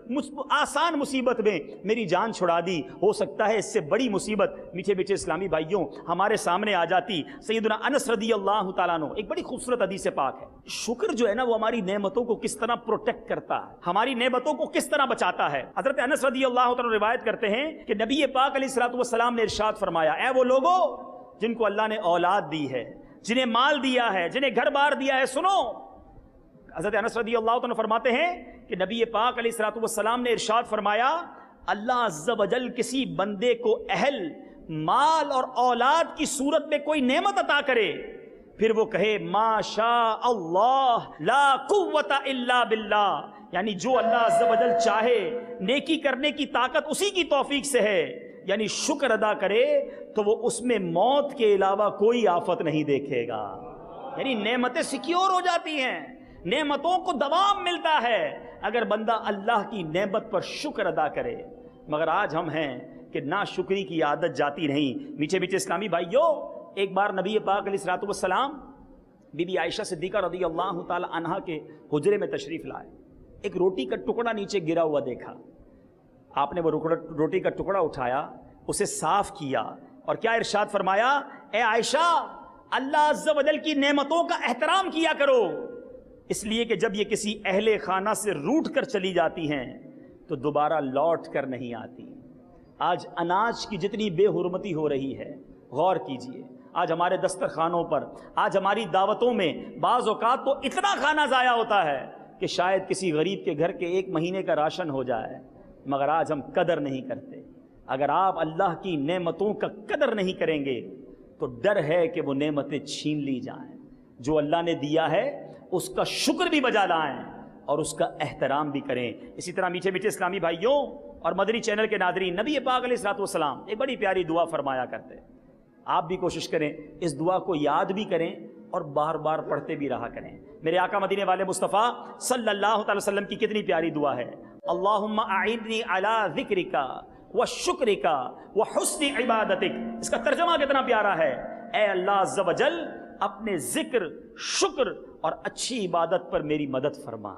آسان مصیبت میں میری جان چھڑا دی، ہو سکتا ہے اس سے بڑی مصیبت میٹھے میٹھے اسلامی بھائیوں ہمارے سامنے آ جاتی۔ سیدنا انس رضی اللہ تعالیٰ عنہ، ایک بڑی خوبصورت حدیث پاک ہے، شکر جو ہے نا وہ ہماری نعمتوں کو کس طرح پروٹیکٹ کرتا ہے، ہماری نعمتوں کو کس طرح بچاتا ہے۔ حضرت انس رضی اللہ تعالیٰ روایت کرتے ہیں کہ نبی پاک علیہ السلام نے ارشاد فرمایا، اے وہ لوگوں جن کو اللہ نے اولاد دی ہے، جنہیں مال دیا ہے، جنہیں گھر بار دیا ہے، سنو۔ حضرت انس رضی اللہ تعالیٰ فرماتے ہیں کہ نبی پاک علیہ السلام نے ارشاد فرمایا، اللہ عز و جل کسی بندے کو اہل، مال اور اولاد کی صورت میں کوئی نعمت عطا کرے، پھر وہ کہے ما شاء اللہ لا قوت الا باللہ، یعنی جو اللہ عز و جل چاہے، نیکی کرنے کی طاقت اسی کی توفیق سے ہے، یعنی شکر ادا کرے تو وہ اس میں موت کے علاوہ کوئی آفت نہیں دیکھے گا۔ یعنی نعمتیں سیکیور ہو جاتی ہیں، نعمتوں کو دوام ملتا ہے اگر بندہ اللہ کی نعمت پر شکر ادا کرے۔ مگر آج ہم ہیں کہ ناشکری کی عادت جاتی نہیں۔ میٹھے میٹھے اسلامی بھائیوں، ایک بار نبی پاک علیہ السلام بی بی عائشہ صدیقہ رضی اللہ تعالی عنہا کے حجرے میں تشریف لائے۔ ایک روٹی کا ٹکڑا نیچے گرا ہوا دیکھا. آپ نے وہ روٹی کا ٹکڑا اٹھایا, اسے صاف کیا, اور کیا ارشاد فرمایا, اے عائشہ اللہ عز و جل کی نعمتوں کا احترام کیا کرو, اس لیے کہ جب یہ کسی اہل خانہ سے روٹ کر چلی جاتی ہیں تو دوبارہ لوٹ کر نہیں آتی. آج اناج کی جتنی بے حرمتی ہو رہی ہے, غور کیجئے. آج ہمارے دسترخوانوں پر, آج ہماری دعوتوں میں بعض اوقات تو اتنا کھانا ضائع ہوتا ہے کہ شاید کسی غریب کے گھر کے 1 مہینے کا راشن ہو جائے, مگر آج ہم قدر نہیں کرتے. اگر آپ اللہ کی نعمتوں کا قدر نہیں کریں گے تو ڈر ہے کہ وہ نعمتیں چھین لی جائیں. جو اللہ نے دیا ہے اس کا شکر بھی بجا لائیں اور اس کا احترام بھی کریں. اسی طرح میٹھے میٹھے اسلامی بھائیوں اور مدنی چینل کے ناظرین, نبی پاک علیہ الصلوۃ والسلام ایک بڑی پیاری دعا فرمایا کرتے. آپ بھی کوشش کریں اس دعا کو یاد بھی کریں اور بار بار پڑھتے بھی رہا کریں. میرے آقا مدینے والے مصطفیٰ صلی اللہ تعالی وسلم کی کتنی پیاری دعا ہے, اللہم اعنی علی ذکرک و شکرک و حسن عبادتک. اس کا ترجمہ کتنا پیارا ہے, اے اللہ عز و جل اپنے ذکر, شکر اور اچھی عبادت پر میری مدد فرما.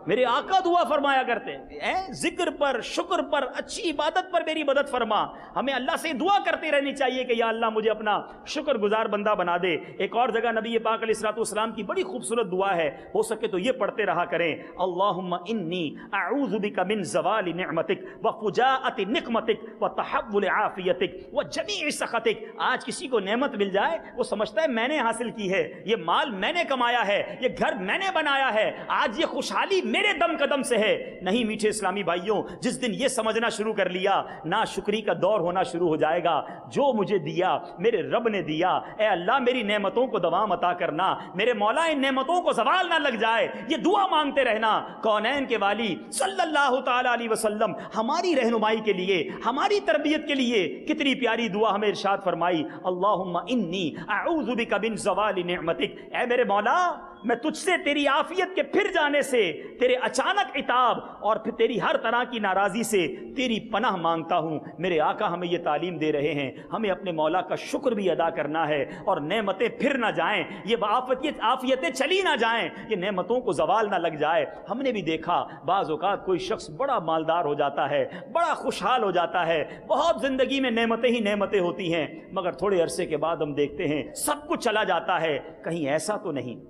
میرے آقا دعا فرمایا کرتے ہیں, ذکر پر, شکر پر, اچھی عبادت پر میری مدد فرما. ہمیں اللہ سے دعا کرتے رہنی چاہیے کہ یا اللہ مجھے اپنا شکر گزار بندہ بنا دے. ایک اور جگہ نبی پاک علیہ الصلوۃ والسلام کی بڑی خوبصورت دعا ہے, ہو سکے تو یہ پڑھتے رہا کریں, اللہم انی اعوذ بک من زوال نعمتک وفجاءۃ نقمتک وتحول عافیتک وجمیع سخطک. آج کسی کو نعمت مل جائے وہ سمجھتا ہے میں نے حاصل کی ہے, یہ مال میں نے کمایا ہے, یہ گھر میں نے بنایا ہے, آج یہ خوشحالی میرے دم قدم سے ہے. نہیں میٹھے اسلامی بھائیوں, جس دن یہ سمجھنا شروع کر لیا ناشکری کا دور ہونا شروع ہو جائے گا. جو مجھے دیا میرے رب نے دیا, اے اللہ میری نعمتوں کو دوام عطا کرنا, میرے مولا ان نعمتوں کو زوال نہ لگ جائے, یہ دعا مانگتے رہنا. کونین کے والی صلی اللہ تعالی علیہ وسلم ہماری رہنمائی کے لیے, ہماری تربیت کے لیے کتنی پیاری دعا ہمیں ارشاد فرمائی, اللہم انی اعوذ بک من زوال نعمتک. اے میرے مولا میں تجھ سے تیری عافیت کے پھر جانے سے, تیرے اچانک عتاب اور پھر تیری ہر طرح کی ناراضی سے تیری پناہ مانگتا ہوں. میرے آقا ہمیں یہ تعلیم دے رہے ہیں, ہمیں اپنے مولا کا شکر بھی ادا کرنا ہے اور نعمتیں پھر نہ جائیں, یہ عافیتیں چلی نہ جائیں, یہ نعمتوں کو زوال نہ لگ جائے. ہم نے بھی دیکھا بعض اوقات کوئی شخص بڑا مالدار ہو جاتا ہے, بڑا خوشحال ہو جاتا ہے, بہت زندگی میں نعمتیں ہی نعمتیں ہوتی ہیں, مگر تھوڑے عرصے کے بعد ہم دیکھتے ہیں سب کچھ چلا جاتا ہے. کہیں ایسا تو نہیں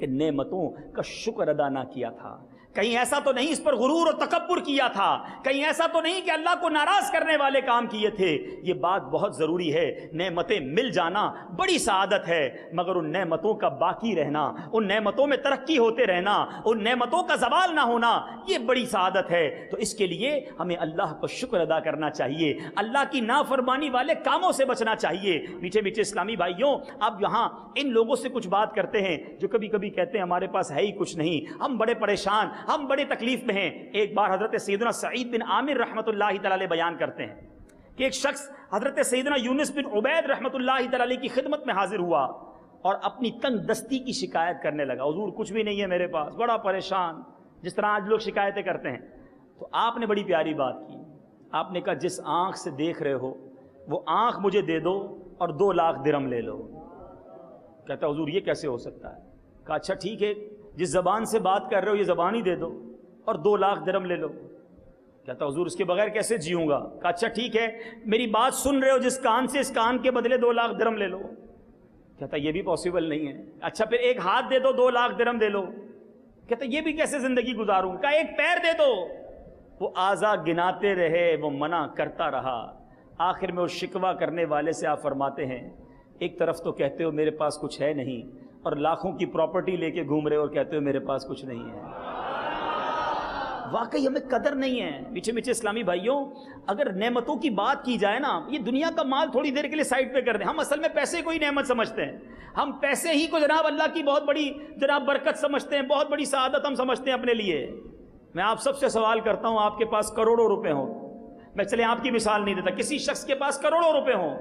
کہ نعمتوں کا شکر ادا نہ کیا تھا, کہیں ایسا تو نہیں اس پر غرور اور تکبر کیا تھا, کہیں ایسا تو نہیں کہ اللہ کو ناراض کرنے والے کام کیے تھے. یہ بات بہت ضروری ہے. نعمتیں مل جانا بڑی سعادت ہے, مگر ان نعمتوں کا باقی رہنا, ان نعمتوں میں ترقی ہوتے رہنا, ان نعمتوں کا زوال نہ ہونا, یہ بڑی سعادت ہے. تو اس کے لیے ہمیں اللہ کو شکر ادا کرنا چاہیے, اللہ کی نافرمانی والے کاموں سے بچنا چاہیے. میٹھے میٹھے اسلامی بھائیوں, اب یہاں ان لوگوں سے کچھ بات کرتے ہیں جو کبھی کبھی کہتے ہیں ہمارے پاس ہے ہی کچھ نہیں, ہم بڑے پریشان, ہم بڑے تکلیف میں ہیں. ایک بار حضرت سیدنا سعید بن عامر رحمۃ اللہ تعالی بیان کرتے ہیں کہ ایک شخص حضرت سیدنا یونس بن عبید رحمۃ اللہ تعالی کی خدمت میں حاضر ہوا اور اپنی تنگ دستی کی شکایت کرنے لگا, حضور کچھ بھی نہیں ہے میرے پاس, بڑا پریشان, جس طرح آج لوگ شکایتیں کرتے ہیں. تو آپ نے بڑی پیاری بات کی, آپ نے کہا جس آنکھ سے دیکھ رہے ہو وہ آنکھ مجھے دے دو اور 2 لاکھ درہم لے لو. کہتا حضور یہ کیسے ہو سکتا ہے؟ کہا اچھا ٹھیک ہے, جس زبان سے بات کر رہے ہو یہ زبان ہی دے دو اور 2 لاکھ درہم لے لو. کہتا حضور اس کے بغیر کیسے جیوں گا؟ کہا اچھا ٹھیک ہے, میری بات سن رہے ہو, جس کان سے اس کان کے بدلے 2 لاکھ درہم لے لو. کہتا یہ بھی پاسبل نہیں ہے. اچھا پھر ایک ہاتھ دے دو, 2 لاکھ درہم دے لو. کہتا یہ بھی کیسے زندگی گزاروں؟ کہا ایک پیر دے دو. وہ اعضا گناتے رہے, وہ منع کرتا رہا, آخر میں اس شکوہ کرنے والے سے آپ فرماتے ہیں ایک طرف تو کہتے ہو میرے پاس کچھ ہے نہیں, اور لاکھوں کی پراپرٹی لے کے گھوم رہے ہو اور کہتے ہو میرے پاس کچھ نہیں ہے. واقعی ہمیں قدر نہیں ہے. میٹھے میٹھے اسلامی بھائیوں, اگر نعمتوں کی بات کی جائے نا, یہ دنیا کا مال تھوڑی دیر کے لیے سائڈ پہ کر دیں. ہم اصل میں پیسے کو ہی نعمت سمجھتے ہیں, ہم پیسے ہی کو جناب اللہ کی بہت بڑی جناب برکت سمجھتے ہیں, بہت بڑی سعادت ہم سمجھتے ہیں اپنے لیے. میں آپ سب سے سوال کرتا ہوں, آپ کے پاس کروڑوں روپے ہوں, میں چلے آپ کی مثال نہیں دیتا, کسی شخص کے پاس کروڑوں روپے ہوں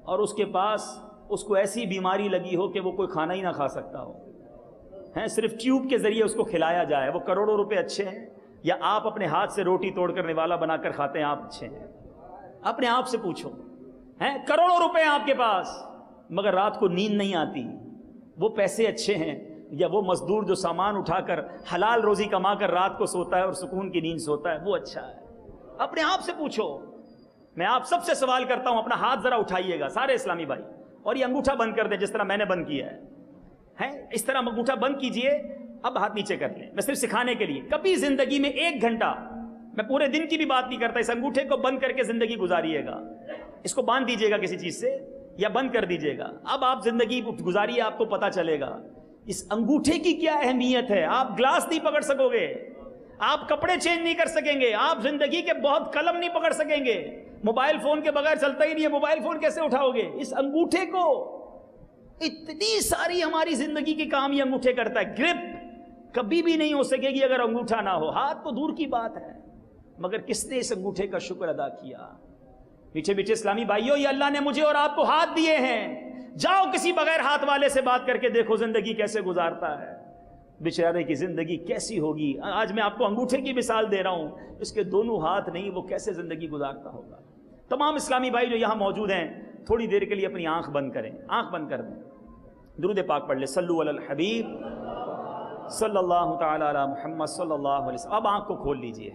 اور اس کے پاس اس کو ایسی بیماری لگی ہو کہ وہ کوئی کھانا ہی نہ کھا سکتا ہو, ہیں صرف ٹیوب کے ذریعے اس کو کھلایا جائے, وہ کروڑوں روپے اچھے ہیں یا آپ اپنے ہاتھ سے روٹی توڑ کر نوالا بنا کر کھاتے ہیں آپ اچھے ہیں؟ اپنے آپ سے پوچھو. ہیں کروڑوں روپے ہیں آپ کے پاس مگر رات کو نیند نہیں آتی, وہ پیسے اچھے ہیں یا وہ مزدور جو سامان اٹھا کر حلال روزی کما کر رات کو سوتا ہے اور سکون کی نیند سوتا ہے، وہ اچھا ہے؟ اپنے آپ سے پوچھو. میں آپ سب سے سوال کرتا ہوں، اپنا ہاتھ ذرا اٹھائیے گا سارے اسلامی بھائی، اور یہ انگوٹھا بند کر دیں جس طرح میں نے بند کیا ہے. اس طرح انگوٹھا بند کیجئے. اب ہاتھ نیچے کر لیں. میں صرف سکھانے کے لیے، کبھی زندگی میں 1 گھنٹہ، میں پورے دن کی بھی بات نہیں کرتا، اس انگوٹھے کو بند کر کے زندگی گزاریے گا. اس کو باندھ دیجئے گا کسی چیز سے یا بند کر دیجئے گا. اب آپ زندگی گزاریے، آپ کو پتا چلے گا اس انگوٹھے کی کیا اہمیت ہے. آپ گلاس نہیں پکڑ سکو گے، آپ کپڑے چینج نہیں کر سکیں گے، آپ زندگی کے بہت قلم نہیں پکڑ سکیں گے. موبائل فون کے بغیر چلتا ہی نہیں ہے، موبائل فون کیسے اٹھاؤ گے؟ اس انگوٹھے کو اتنی ساری ہماری زندگی کے کام یہ انگوٹھے کرتا ہے. گرپ کبھی بھی نہیں ہو سکے گی اگر انگوٹھا نہ ہو. ہاتھ تو دور کی بات ہے، مگر کس نے اس انگوٹھے کا شکر ادا کیا؟ میٹھے میٹھے اسلامی بھائیوں، یہ اللہ نے مجھے اور آپ کو ہاتھ دیے ہیں. جاؤ کسی بغیر ہاتھ والے سے بات کر کے دیکھو زندگی کیسے گزارتا ہے. بیچارے کی زندگی کیسی ہوگی. آج میں آپ کو انگوٹھے کی مثال دے رہا ہوں، اس کے دونوں ہاتھ نہیں، وہ کیسے زندگی گزارتا ہوگا. تمام اسلامی بھائی جو یہاں موجود ہیں، تھوڑی دیر کے لیے اپنی آنکھ بند کریں، آنکھ بند کر دیں، درود پاک پڑھ لیں. صلو علی الحبیب صلی اللہ تعالی علی محمد صلی اللہ علیہ وسلم. اب آنکھ کو کھول لیجئے.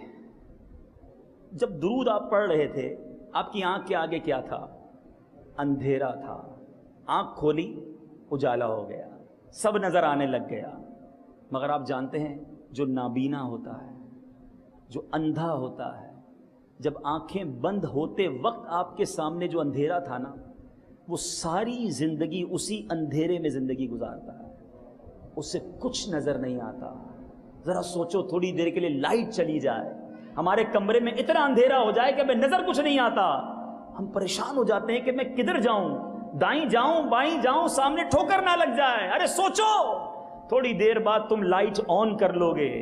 جب درود آپ پڑھ رہے تھے، آپ کی آنکھ کے آگے کیا تھا؟ اندھیرا تھا. آنکھ کھولی، اجالا ہو گیا، سب نظر آنے لگ گیا. مگر آپ جانتے ہیں، جو نابینا ہوتا ہے، جو اندھا ہوتا ہے، جب آنکھیں بند ہوتے وقت آپ کے سامنے جو اندھیرا تھا نا، وہ ساری زندگی اسی اندھیرے میں زندگی گزارتا ہے، اسے کچھ نظر نہیں آتا. ذرا سوچو، تھوڑی دیر کے لیے لائٹ چلی جائے، ہمارے کمرے میں اتنا اندھیرا ہو جائے کہ ہمیں نظر کچھ نہیں آتا، ہم پریشان ہو جاتے ہیں کہ میں کدھر جاؤں، دائیں جاؤں بائیں جاؤں، سامنے ٹھوکر نہ لگ جائے. ارے سوچو، تھوڑی دیر بعد تم لائٹ آن کر لو گے.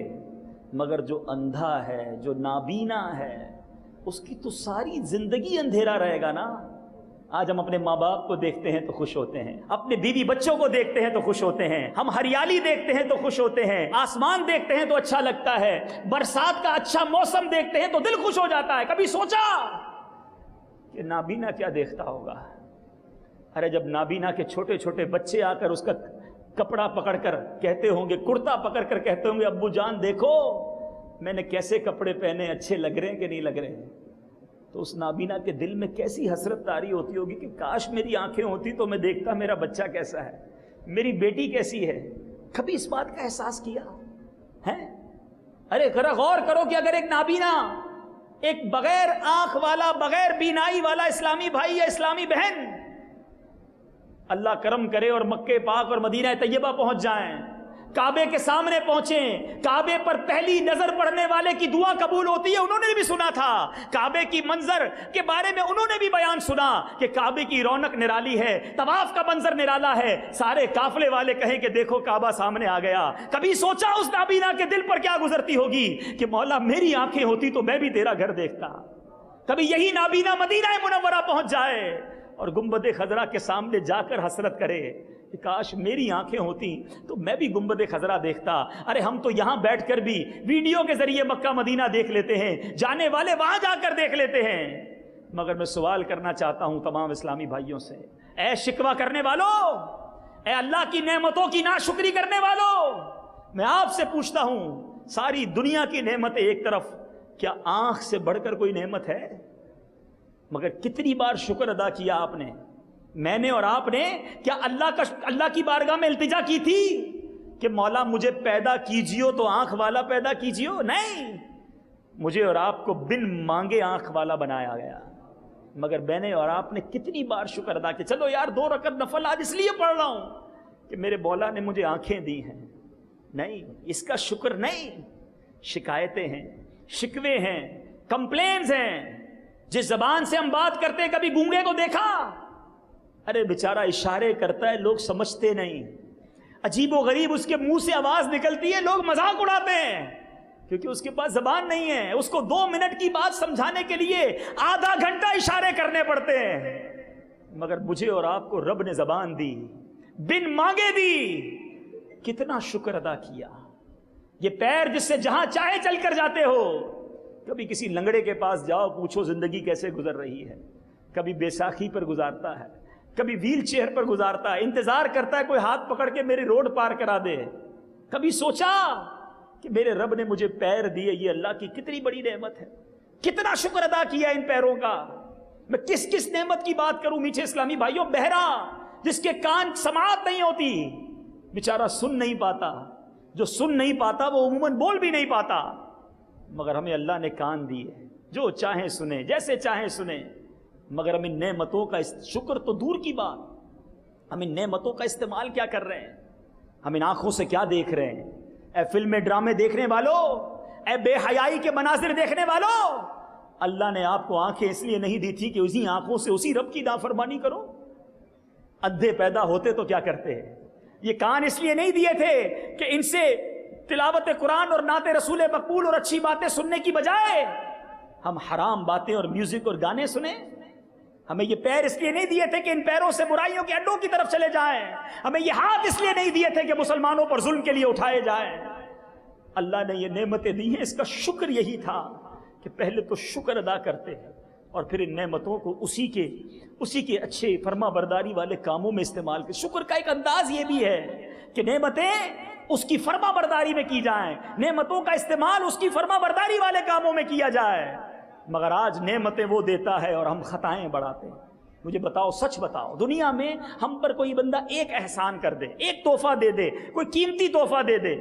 مگر جو اندھا ہے، جو نابینا ہے، اس کی تو ساری زندگی اندھیرا رہے گا نا. آج ہم اپنے ماں باپ کو دیکھتے ہیں تو خوش ہوتے ہیں، اپنے بیوی بچوں کو دیکھتے ہیں تو خوش ہوتے ہیں، ہم ہریالی دیکھتے ہیں تو خوش ہوتے ہیں، آسمان دیکھتے ہیں تو اچھا لگتا ہے، برسات کا اچھا موسم دیکھتے ہیں تو دل خوش ہو جاتا ہے. کبھی سوچا کہ نابینا کیا دیکھتا ہوگا؟ ارے جب نابینا کے چھوٹے چھوٹے بچے آ کر اس کا کپڑا پکڑ کر کہتے ہوں گے، کرتا پکڑ کر کہتے ہوں گے، ابو جان دیکھو میں نے کیسے کپڑے پہنے، اچھے لگ رہے ہیں کہ نہیں لگ رہے ہیں، تو اس نابینا کے دل میں کیسی حسرت طاری ہوتی ہوگی کہ کاش میری آنکھیں ہوتی تو میں دیکھتا میرا بچہ کیسا ہے، میری بیٹی کیسی ہے. کبھی اس بات کا احساس کیا ہے؟ ارے ذرا غور کرو کہ اگر ایک نابینا، ایک بغیر آنکھ والا، بغیر بینائی والا اسلامی بھائی یا اسلامی بہن اللہ کرم کرے اور مکہ پاک اور مدینہ طیبہ پہنچ جائیں، کعبے کے سامنے پہنچیں، کعبے پر پہلی نظر پڑنے والے کی دعا قبول ہوتی ہے. انہوں نے بھی سنا تھا کعبے کی منظر کے بارے میں، انہوں نے بھی بیان سنا کہ کعبے کی رونق نرالی ہے، طواف کا منظر نرالا ہے. سارے قافلے والے کہیں کہ دیکھو کعبہ سامنے آ گیا. کبھی سوچا اس نابینا کے دل پر کیا گزرتی ہوگی کہ مولا میری آنکھیں ہوتی تو میں بھی تیرا گھر دیکھتا. کبھی یہی نابینا مدینہ منورہ پہنچ جائے اور گنبد خضرا کے سامنے جا کر حسرت کرے کہ کاش میری آنکھیں ہوتی تو میں بھی گنبد خضرا دیکھتا. ارے ہم تو یہاں بیٹھ کر بھی ویڈیو کے ذریعے مکہ مدینہ دیکھ لیتے ہیں، جانے والے وہاں جا کر دیکھ لیتے ہیں. مگر میں سوال کرنا چاہتا ہوں تمام اسلامی بھائیوں سے، اے شکوہ کرنے والوں، اے اللہ کی نعمتوں کی ناشکری کرنے والوں، میں آپ سے پوچھتا ہوں، ساری دنیا کی نعمتیں ایک طرف، کیا آنکھ سے بڑھ کر کوئی نعمت ہے؟ مگر کتنی بار شکر ادا کیا آپ نے، میں نے اور آپ نے؟ کیا اللہ کی بارگاہ میں التجا کی تھی کہ مولا مجھے پیدا کیجیو تو آنکھ والا پیدا کیجیو؟ نہیں، مجھے اور آپ کو بن مانگے آنکھ والا بنایا گیا. مگر میں نے اور آپ نے کتنی بار شکر ادا کیا؟ چلو یار 2 رکعت نفل آج اس لیے پڑھ رہا ہوں کہ میرے مولا نے مجھے آنکھیں دی ہیں. نہیں، اس کا شکر نہیں. شکایتیں ہیں، شکوے ہیں، کمپلینز ہیں. جس زبان سے ہم بات کرتے ہیں، کبھی گونگے کو دیکھا؟ ارے بیچارہ اشارے کرتا ہے، لوگ سمجھتے نہیں. عجیب و غریب اس کے منہ سے آواز نکلتی ہے، لوگ مذاق اڑاتے ہیں کیونکہ اس کے پاس زبان نہیں ہے. اس کو 2 منٹ کی بات سمجھانے کے لیے آدھا گھنٹہ اشارے کرنے پڑتے ہیں. مگر مجھے اور آپ کو رب نے زبان دی، بن مانگے دی. کتنا شکر ادا کیا. یہ پیر جس سے جہاں چاہے چل کر جاتے ہو. کبھی کسی لنگڑے کے پاس جاؤ، پوچھو زندگی کیسے گزر رہی ہے، کبھی بیساکھی پر گزارتا ہے، کبھی ویل چیئر پر گزارتا ہے، انتظار کرتا ہے کوئی ہاتھ پکڑ کے میری روڈ پار کرا دے. کبھی سوچا کہ میرے رب نے مجھے پیر دیے، یہ اللہ کی کتنی بڑی نعمت ہے، کتنا شکر ادا کیا ان پیروں کا. میں کس کس نعمت کی بات کروں میٹھے اسلامی بھائیوں. بہرا جس کے کان سماعت نہیں ہوتی، بیچارہ سن نہیں پاتا. جو سن نہیں پاتا وہ عموماً بول بھی نہیں پاتا، مگر ہمیں اللہ نے کان دیے، جو چاہیں سنیں، جیسے چاہیں سنیں. مگر ہم ان نعمتوں کا شکر تو دور کی بات، ہم ان نعمتوں کا استعمال کیا کر رہے ہیں؟ ہم ان آنکھوں سے کیا دیکھ رہے ہیں؟ اے فلمیں ڈرامے دیکھنے والوں، اے بے حیائی کے مناظر دیکھنے والوں، اللہ نے آپ کو آنکھیں اس لیے نہیں دی تھی کہ اسی آنکھوں سے اسی رب کی نافرمانی کرو؟ ادھے پیدا ہوتے تو کیا کرتے ہیں؟ یہ کان اس لیے نہیں دیے تھے کہ ان سے تلاوت قرآن اور نعت رسول مقبول اور اچھی باتیں سننے کی بجائے ہم حرام باتیں اور میوزک اور گانے سنیں؟ ہمیں یہ پیر اس لیے نہیں دیے تھے کہ ان پیروں سے برائیوں کے اڈوں کی طرف چلے جائیں. ہمیں یہ ہاتھ اس لیے نہیں دیے تھے کہ مسلمانوں پر ظلم کے لیے اٹھائے جائیں. اللہ نے یہ نعمتیں دی ہیں، اس کا شکر یہی تھا کہ پہلے تو شکر ادا کرتے ہیں اور پھر ان نعمتوں کو اسی کے اچھے فرما برداری والے کاموں میں استعمال کریں. شکر کا ایک انداز یہ بھی ہے کہ نعمتیں اس کی فرما برداری میں کی جائیں، نعمتوں کا استعمال اس کی فرما برداری والے کاموں میں کیا جائے. مگر آج نعمتیں وہ دیتا ہے اور ہم خطائیں بڑھاتے ہیں. مجھے بتاؤ، سچ بتاؤ، دنیا میں ہم پر کوئی بندہ ایک احسان کر دے، ایک تحفہ دے دے، کوئی قیمتی تحفہ دے دے،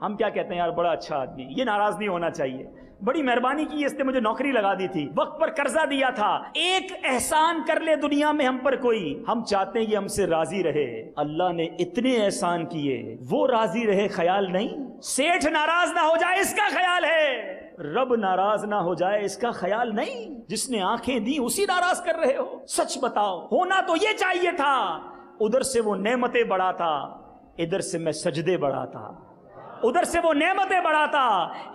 ہم کیا کہتے ہیں؟ یار بڑا اچھا آدمی، یہ ناراض نہیں ہونا چاہیے، بڑی مہربانی کی، اس نے مجھے نوکری لگا دی تھی، وقت پر قرضہ دیا تھا. ایک احسان کر لے دنیا میں ہم پر کوئی، ہم چاہتے ہیں یہ ہم سے راضی رہے. اللہ نے اتنے احسان کیے، وہ راضی رہے خیال نہیں. سیٹھ ناراض نہ ہو جائے اس کا خیال ہے، رب ناراض نہ ہو جائے اس کا خیال نہیں. جس نے آنکھیں دی اسی ناراض کر رہے ہو. سچ بتاؤ، ہونا تو یہ چاہیے تھا، ادھر سے وہ نعمتیں بڑھاتا، ادھر سے میں سجدے بڑھاتا، ادھر سے وہ نعمتیں بڑھاتا،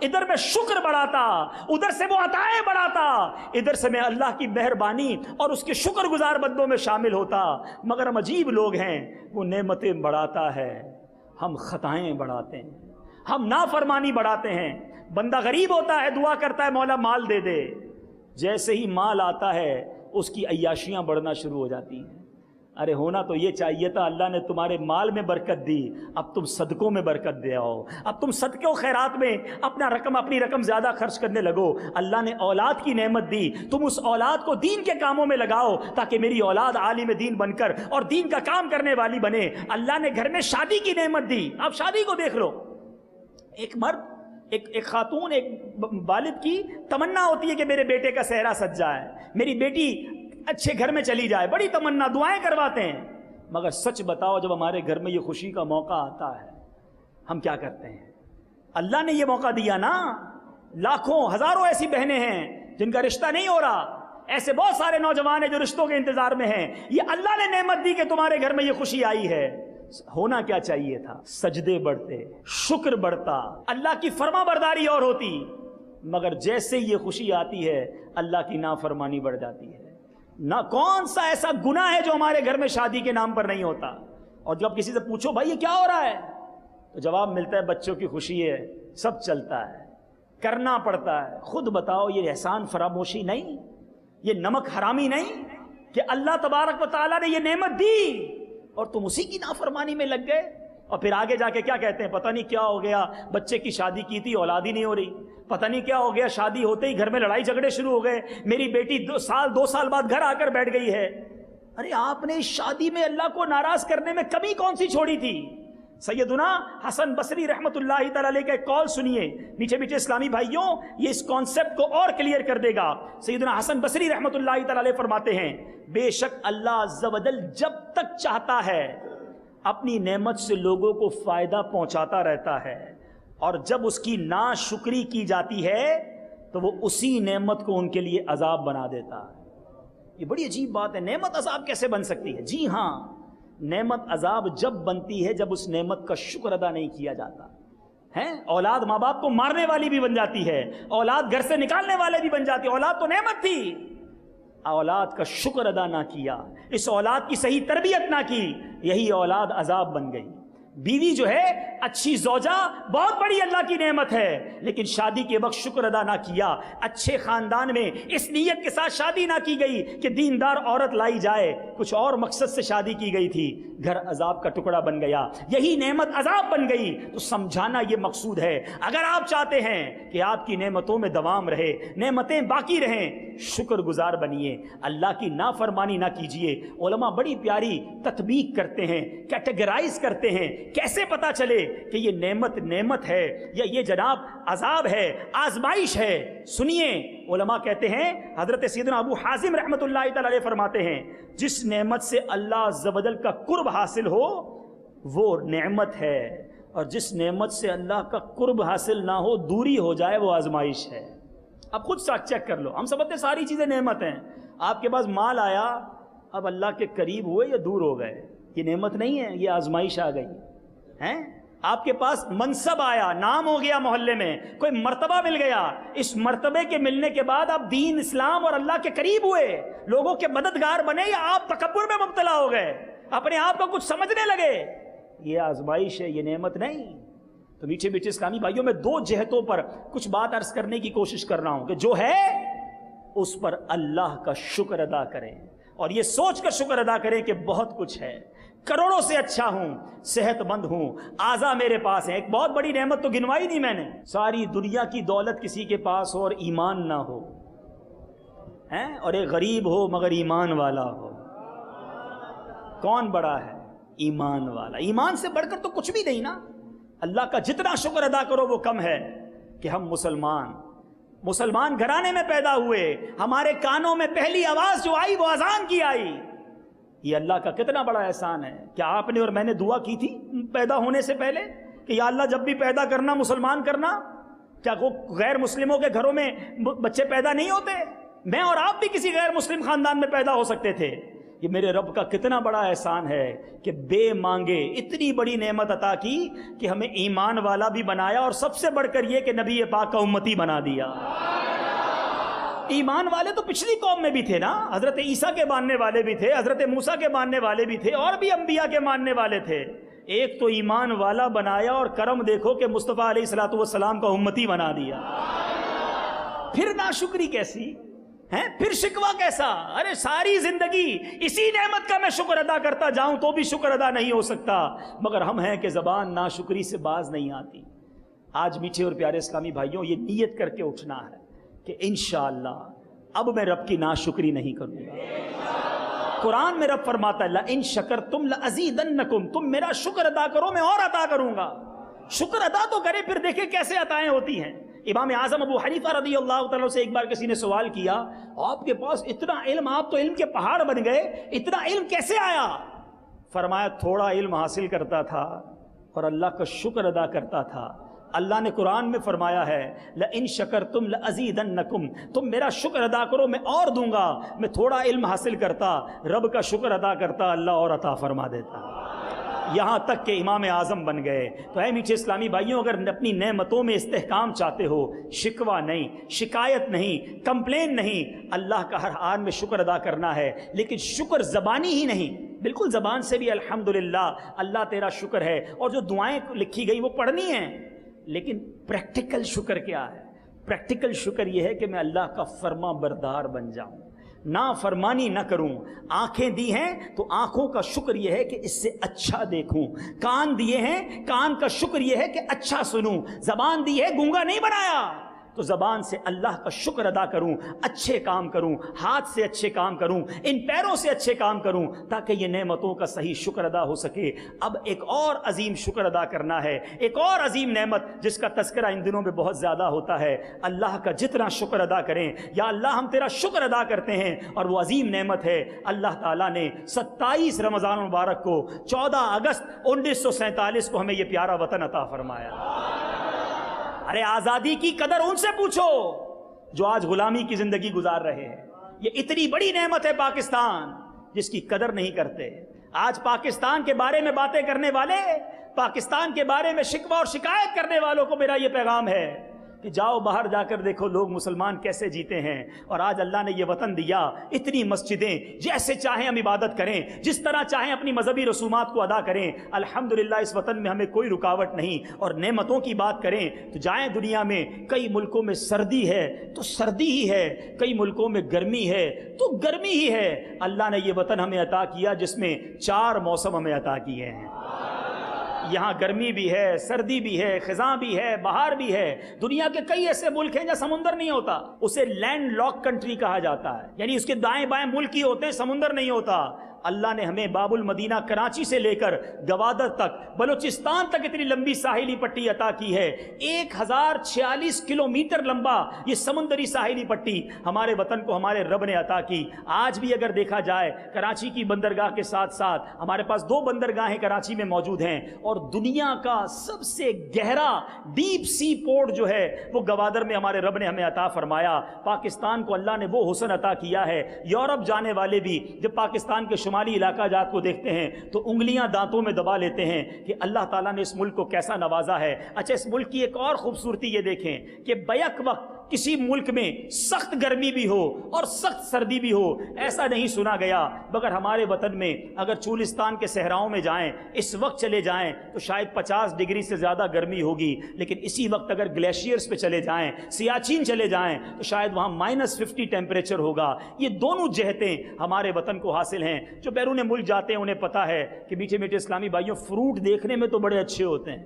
ادھر میں شکر بڑھاتا، ادھر سے وہ عطائیں بڑھاتا، ادھر سے میں اللہ کی مہربانی اور اس کے شکر گزار بندوں میں شامل ہوتا. مگر ہم عجیب لوگ ہیں، وہ نعمتیں بڑھاتا ہے، ہم خطائیں بڑھاتے ہیں، ہم نافرمانی بڑھاتے ہیں. بندہ غریب ہوتا ہے، دعا کرتا ہے مولا مال دے دے، جیسے ہی مال آتا ہے اس کی عیاشیاں بڑھنا شروع ہو جاتی ہیں. ارے ہونا تو یہ چاہیے تھا، اللہ نے تمہارے مال میں برکت دی، اب تم صدقوں میں برکت دے آؤ، اب تم صدقے و خیرات میں اپنی رقم زیادہ خرچ کرنے لگو. اللہ نے اولاد کی نعمت دی، تم اس اولاد کو دین کے کاموں میں لگاؤ تاکہ میری اولاد عالم دین بن کر اور دین کا کام کرنے والی بنے. اللہ نے گھر میں شادی کی نعمت دی، آپ شادی کو دیکھ لو. ایک مرد، ایک خاتون، ایک والد کی تمنا ہوتی ہے کہ میرے بیٹے کا صحرا سج جائے، میری بیٹی اچھے گھر میں چلی جائے، بڑی تمنا، دعائیں کرواتے ہیں. مگر سچ بتاؤ، جب ہمارے گھر میں یہ خوشی کا موقع آتا ہے ہم کیا کرتے ہیں؟ اللہ نے یہ موقع دیا نا. لاکھوں ہزاروں ایسی بہنیں ہیں جن کا رشتہ نہیں ہو رہا، ایسے بہت سارے نوجوان ہیں جو رشتوں کے انتظار میں ہیں. یہ اللہ نے نعمت دی کہ تمہارے گھر میں یہ خوشی آئی ہے. ہونا کیا چاہیے تھا؟ سجدے بڑھتے، شکر بڑھتا، اللہ کی فرما برداری اور ہوتی. مگر جیسے یہ خوشی آتی ہے اللہ کی نافرمانی بڑھ جاتی ہے. نہ کون سا ایسا گناہ ہے جو ہمارے گھر میں شادی کے نام پر نہیں ہوتا. اور جب کسی سے پوچھو بھائی یہ کیا ہو رہا ہے، تو جواب ملتا ہے بچوں کی خوشی ہے، سب چلتا ہے، کرنا پڑتا ہے. خود بتاؤ، یہ احسان فراموشی نہیں؟ یہ نمک حرامی نہیں کہ اللہ تبارک و تعالیٰ نے یہ نعمت دی اور تم اسی کی نافرمانی میں لگ گئے؟ اور پھر آگے جا کے کیا کہتے ہیں؟ پتہ نہیں کیا ہو گیا، بچے کی شادی کی تھی اولاد ہی نہیں ہو رہی، پتہ نہیں کیا ہو گیا، شادی ہوتے ہی گھر میں لڑائی جھگڑے شروع ہو گئے، میری بیٹی 2 سال بعد گھر آ کر بیٹھ گئی ہے. ارے آپ نے اس شادی میں اللہ کو ناراض کرنے میں کمی کون سی چھوڑی تھی؟ سیدنا حسن بصری رحمۃ اللہ تعالی علیہ کا ایک قول سنیے میٹھے میٹھے اسلامی بھائیوں، یہ اس کانسیپٹ کو اور کلیئر کر دے گا. سیدنا حسن بصری رحمۃ اللہ تعالی علیہ فرماتے ہیں، بے شک اللہ عز و جل جب تک چاہتا ہے اپنی نعمت سے لوگوں کو فائدہ پہنچاتا رہتا ہے، اور جب اس کی ناشکری کی جاتی ہے تو وہ اسی نعمت کو ان کے لیے عذاب بنا دیتا ہے. یہ بڑی عجیب بات ہے. نعمت عذاب کیسے بن سکتی ہے؟ جی ہاں، نعمت عذاب جب بنتی ہے جب اس نعمت کا شکر ادا نہیں کیا جاتا ہے. اولاد ماں باپ کو مارنے والی بھی بن جاتی ہے، اولاد گھر سے نکالنے والے بھی بن جاتی ہے. اولاد تو نعمت تھی، اولاد کا شکر ادا نہ کیا، اس اولاد کی صحیح تربیت نہ کی، یہی اولاد عذاب بن گئی. بیوی جو ہے اچھی زوجہ بہت بڑی اللہ کی نعمت ہے، لیکن شادی کے وقت شکر ادا نہ کیا، اچھے خاندان میں اس نیت کے ساتھ شادی نہ کی گئی کہ دیندار عورت لائی جائے، کچھ اور مقصد سے شادی کی گئی تھی، گھر عذاب کا ٹکڑا بن گیا، یہی نعمت عذاب بن گئی۔ تو سمجھانا یہ مقصود ہے، اگر آپ چاہتے ہیں کہ آپ کی نعمتوں میں دوام رہے، نعمتیں باقی رہیں، شکر گزار بنیے، اللہ کی نافرمانی نہ کیجیے۔ علماء بڑی پیاری تطبیق کرتے ہیں، کیٹیگرائز کرتے ہیں، کیسے پتا چلے کہ یہ نعمت ہے یا یہ جناب عذاب ہے، آزمائش ہے۔ سنیے، علماء کہتے ہیں، حضرت سیدنا ابو حازم رحمۃ اللہ تعالی علیہ فرماتے ہیں، جس نعمت سے اللہ عز و جل کا قرب حاصل ہو وہ نعمت ہے، اور جس نعمت سے اللہ کا قرب حاصل نہ ہو، دوری ہو جائے، وہ آزمائش ہے۔ اب خود ساتھ چیک کر لو، ہم سمجھتے ساری چیزیں نعمت ہیں۔ آپ کے پاس مال آیا، اب اللہ کے قریب ہوئے یا دور ہو گئے، یہ نعمت نہیں ہے، یہ آزمائش آ گئی ہے۔ آپ کے پاس منصب آیا، نام ہو گیا محلے میں، کوئی مرتبہ مل گیا، اس مرتبے کے ملنے کے بعد آپ دین اسلام اور اللہ کے قریب ہوئے، لوگوں کے مددگار بنے، یا آپ تکبر میں مبتلا ہو گئے، اپنے آپ کو کچھ سمجھنے لگے، یہ آزمائش ہے، یہ نعمت نہیں۔ تو میٹھے میٹھے اسلامی بھائیوں، میں دو جہتوں پر کچھ بات عرض کرنے کی کوشش کر رہا ہوں کہ جو ہے اس پر اللہ کا شکر ادا کریں، اور یہ سوچ کر شکر ادا کریں کہ بہت کچھ ہے، کروڑوں سے اچھا ہوں، صحت مند ہوں، اعضاء میرے پاس ہیں۔ ایک بہت بڑی نعمت تو گنوائی نہیں میں نے، ساری دنیا کی دولت کسی کے پاس ہو اور ایمان نہ ہو، اور ایک غریب ہو مگر ایمان والا ہو، کون بڑا ہے؟ ایمان والا۔ ایمان سے بڑھ کر تو کچھ بھی نہیں نا۔ اللہ کا جتنا شکر ادا کرو وہ کم ہے کہ ہم مسلمان گھرانے میں پیدا ہوئے، ہمارے کانوں میں پہلی آواز جو آئی وہ اذان کی آئی، یہ اللہ کا کتنا بڑا احسان ہے۔ کیا آپ نے اور میں نے دعا کی تھی پیدا ہونے سے پہلے کہ یا اللہ جب بھی پیدا کرنا مسلمان کرنا؟ کیا وہ غیر مسلموں کے گھروں میں بچے پیدا نہیں ہوتے؟ میں اور آپ بھی کسی غیر مسلم خاندان میں پیدا ہو سکتے تھے۔ یہ میرے رب کا کتنا بڑا احسان ہے کہ بے مانگے اتنی بڑی نعمت عطا کی کہ ہمیں ایمان والا بھی بنایا، اور سب سے بڑھ کر یہ کہ نبی پاک کا امتی بنا دیا۔ ایمان والے تو پچھلی قوم میں بھی تھے نا، حضرت عیسیٰ کے ماننے والے بھی تھے، حضرت موسیٰ کے ماننے والے بھی تھے، اور بھی انبیاء کے ماننے والے تھے۔ ایک تو ایمان والا بنایا، اور کرم دیکھو کہ مصطفیٰ علیہ الصلوۃ والسلام کا امتی بنا دیا۔ پھر ناشکری کیسی ہے؟ پھر شکوہ کیسا؟ ارے ساری زندگی اسی نعمت کا میں شکر ادا کرتا جاؤں تو بھی شکر ادا نہیں ہو سکتا، مگر ہم ہیں کہ زبان ناشکری سے باز نہیں آتی۔ آج میٹھے اور پیارے اسلامی بھائیوں، یہ نیت کر کے اٹھنا ہے کہ انشاءاللہ اب میں رب کی ناشکری نہیں کروں گا۔ قرآن میں رب فرماتا ہے لَإِن شَكَرْتُمْ لَأَزِيدَنَّكُمْ، تم میرا شکر ادا کرو میں اور عطا کروں گا۔ شکر ادا تو کرے، پھر دیکھیں کیسے عطائیں ہوتی ہیں۔ امام اعظم ابو حنیفہ رضی اللہ تعالیٰ سے ایک بار کسی نے سوال کیا، آپ کے پاس اتنا علم، آپ تو علم کے پہاڑ بن گئے، اتنا علم کیسے آیا؟ فرمایا تھوڑا علم حاصل کرتا تھا اور اللہ کا شکر ادا کرتا تھا۔ اللہ نے قرآن میں فرمایا ہے لَإِن شَكَرْتُمْ لَأَزِيدَنَّكُمْ، تم میرا شکر ادا کرو میں اور دوں گا۔ میں تھوڑا علم حاصل کرتا، رب کا شکر ادا کرتا، اللہ اور عطا فرما دیتا، یہاں تک کہ امام اعظم بن گئے۔ تو اے میٹھے اسلامی بھائیوں، اگر اپنی نعمتوں میں استحکام چاہتے ہو، شکوہ نہیں، شکایت نہیں، کمپلین نہیں، اللہ کا ہر حال میں شکر ادا کرنا ہے، لیکن شکر زبانی ہی نہیں، بالکل زبان سے بھی الحمدللہ اللہ تیرا شکر ہے، اور جو دعائیں لکھی گئی وہ پڑھنی ہیں، لیکن پریکٹیکل شکر کیا ہے؟ پریکٹیکل شکر یہ ہے کہ میں اللہ کا فرما بردار بن جاؤں، نافرمانی نہ کروں۔ آنکھیں دی ہیں تو آنکھوں کا شکر یہ ہے کہ اس سے اچھا دیکھوں، کان دیے ہیں، کان کا شکر یہ ہے کہ اچھا سنوں، زبان دی ہے، گونگا نہیں بنایا تو زبان سے اللہ کا شکر ادا کروں، اچھے کام کروں، ہاتھ سے اچھے کام کروں، ان پیروں سے اچھے کام کروں، تاکہ یہ نعمتوں کا صحیح شکر ادا ہو سکے۔ اب ایک اور عظیم شکر ادا کرنا ہے، ایک اور عظیم نعمت جس کا تذکرہ ان دنوں میں بہت زیادہ ہوتا ہے۔ اللہ کا جتنا شکر ادا کریں، یا اللہ ہم تیرا شکر ادا کرتے ہیں، اور وہ عظیم نعمت ہے اللہ تعالیٰ نے 27 رمضان المبارک کو 14 اگست 1947 کو ہمیں یہ پیارا وطن عطا فرمایا۔ ارے آزادی کی قدر ان سے پوچھو جو آج غلامی کی زندگی گزار رہے ہیں۔ یہ اتنی بڑی نعمت ہے پاکستان، جس کی قدر نہیں کرتے۔ آج پاکستان کے بارے میں باتیں کرنے والے، پاکستان کے بارے میں شکوہ اور شکایت کرنے والوں کو میرا یہ پیغام ہے کہ جاؤ باہر جا کر دیکھو لوگ مسلمان کیسے جیتے ہیں، اور آج اللہ نے یہ وطن دیا، اتنی مسجدیں، جیسے چاہیں ہم عبادت کریں، جس طرح چاہیں اپنی مذہبی رسومات کو ادا کریں، الحمدللہ اس وطن میں ہمیں کوئی رکاوٹ نہیں۔ اور نعمتوں کی بات کریں تو جائیں دنیا میں، کئی ملکوں میں سردی ہے تو سردی ہی ہے، کئی ملکوں میں گرمی ہے تو گرمی ہی ہے۔ اللہ نے یہ وطن ہمیں عطا کیا جس میں 4 موسم ہمیں عطا کیے ہیں۔ یہاں گرمی بھی ہے، سردی بھی ہے، خزاں بھی ہے، بہار بھی ہے۔ دنیا کے کئی ایسے ملک ہیں جہاں سمندر نہیں ہوتا، اسے لینڈ لاک کنٹری کہا جاتا ہے، یعنی اس کے دائیں بائیں ملک ہی ہوتے ہیں، سمندر نہیں ہوتا۔ اللہ نے ہمیں باب المدینہ کراچی سے لے کر گوادر تک، بلوچستان تک اتنی لمبی ساحلی پٹی عطا کی ہے۔ 1046 کلومیٹر لمبا یہ سمندری ساحلی پٹی ہمارے وطن کو ہمارے رب نے عطا کی۔ آج بھی اگر دیکھا جائے کراچی کی بندرگاہ کے ساتھ ساتھ ہمارے پاس 2 بندرگاہیں کراچی میں موجود ہیں، اور دنیا کا سب سے گہرا ڈیپ سی پورٹ جو ہے وہ گوادر میں ہمارے رب نے ہمیں عطا فرمایا۔ پاکستان کو اللہ نے وہ حسن عطا کیا ہے، یورپ جانے والے بھی جب پاکستان کے شمالی علاقہ جات کو دیکھتے ہیں تو انگلیاں دانتوں میں دبا لیتے ہیں کہ اللہ تعالیٰ نے اس ملک کو کیسا نوازا ہے۔ اچھا، اس ملک کی ایک اور خوبصورتی یہ دیکھیں کہ بیک وقت کسی ملک میں سخت گرمی بھی ہو اور سخت سردی بھی ہو، ایسا نہیں سنا گیا، مگر ہمارے وطن میں اگر چولستان کے صحراؤں میں جائیں، اس وقت چلے جائیں تو شاید 50 ڈگری سے زیادہ گرمی ہوگی، لیکن اسی وقت اگر گلیشیئرز پہ چلے جائیں، سیاچین چلے جائیں تو شاید وہاں -50 ٹیمپریچر ہوگا۔ یہ دونوں جہتیں ہمارے وطن کو حاصل ہیں۔ جو بیرون ملک جاتے ہیں انہیں پتہ ہے کہ میٹھے میٹھے اسلامی بھائیوں، فروٹ دیکھنے میں تو بڑے اچھے ہوتے ہیں،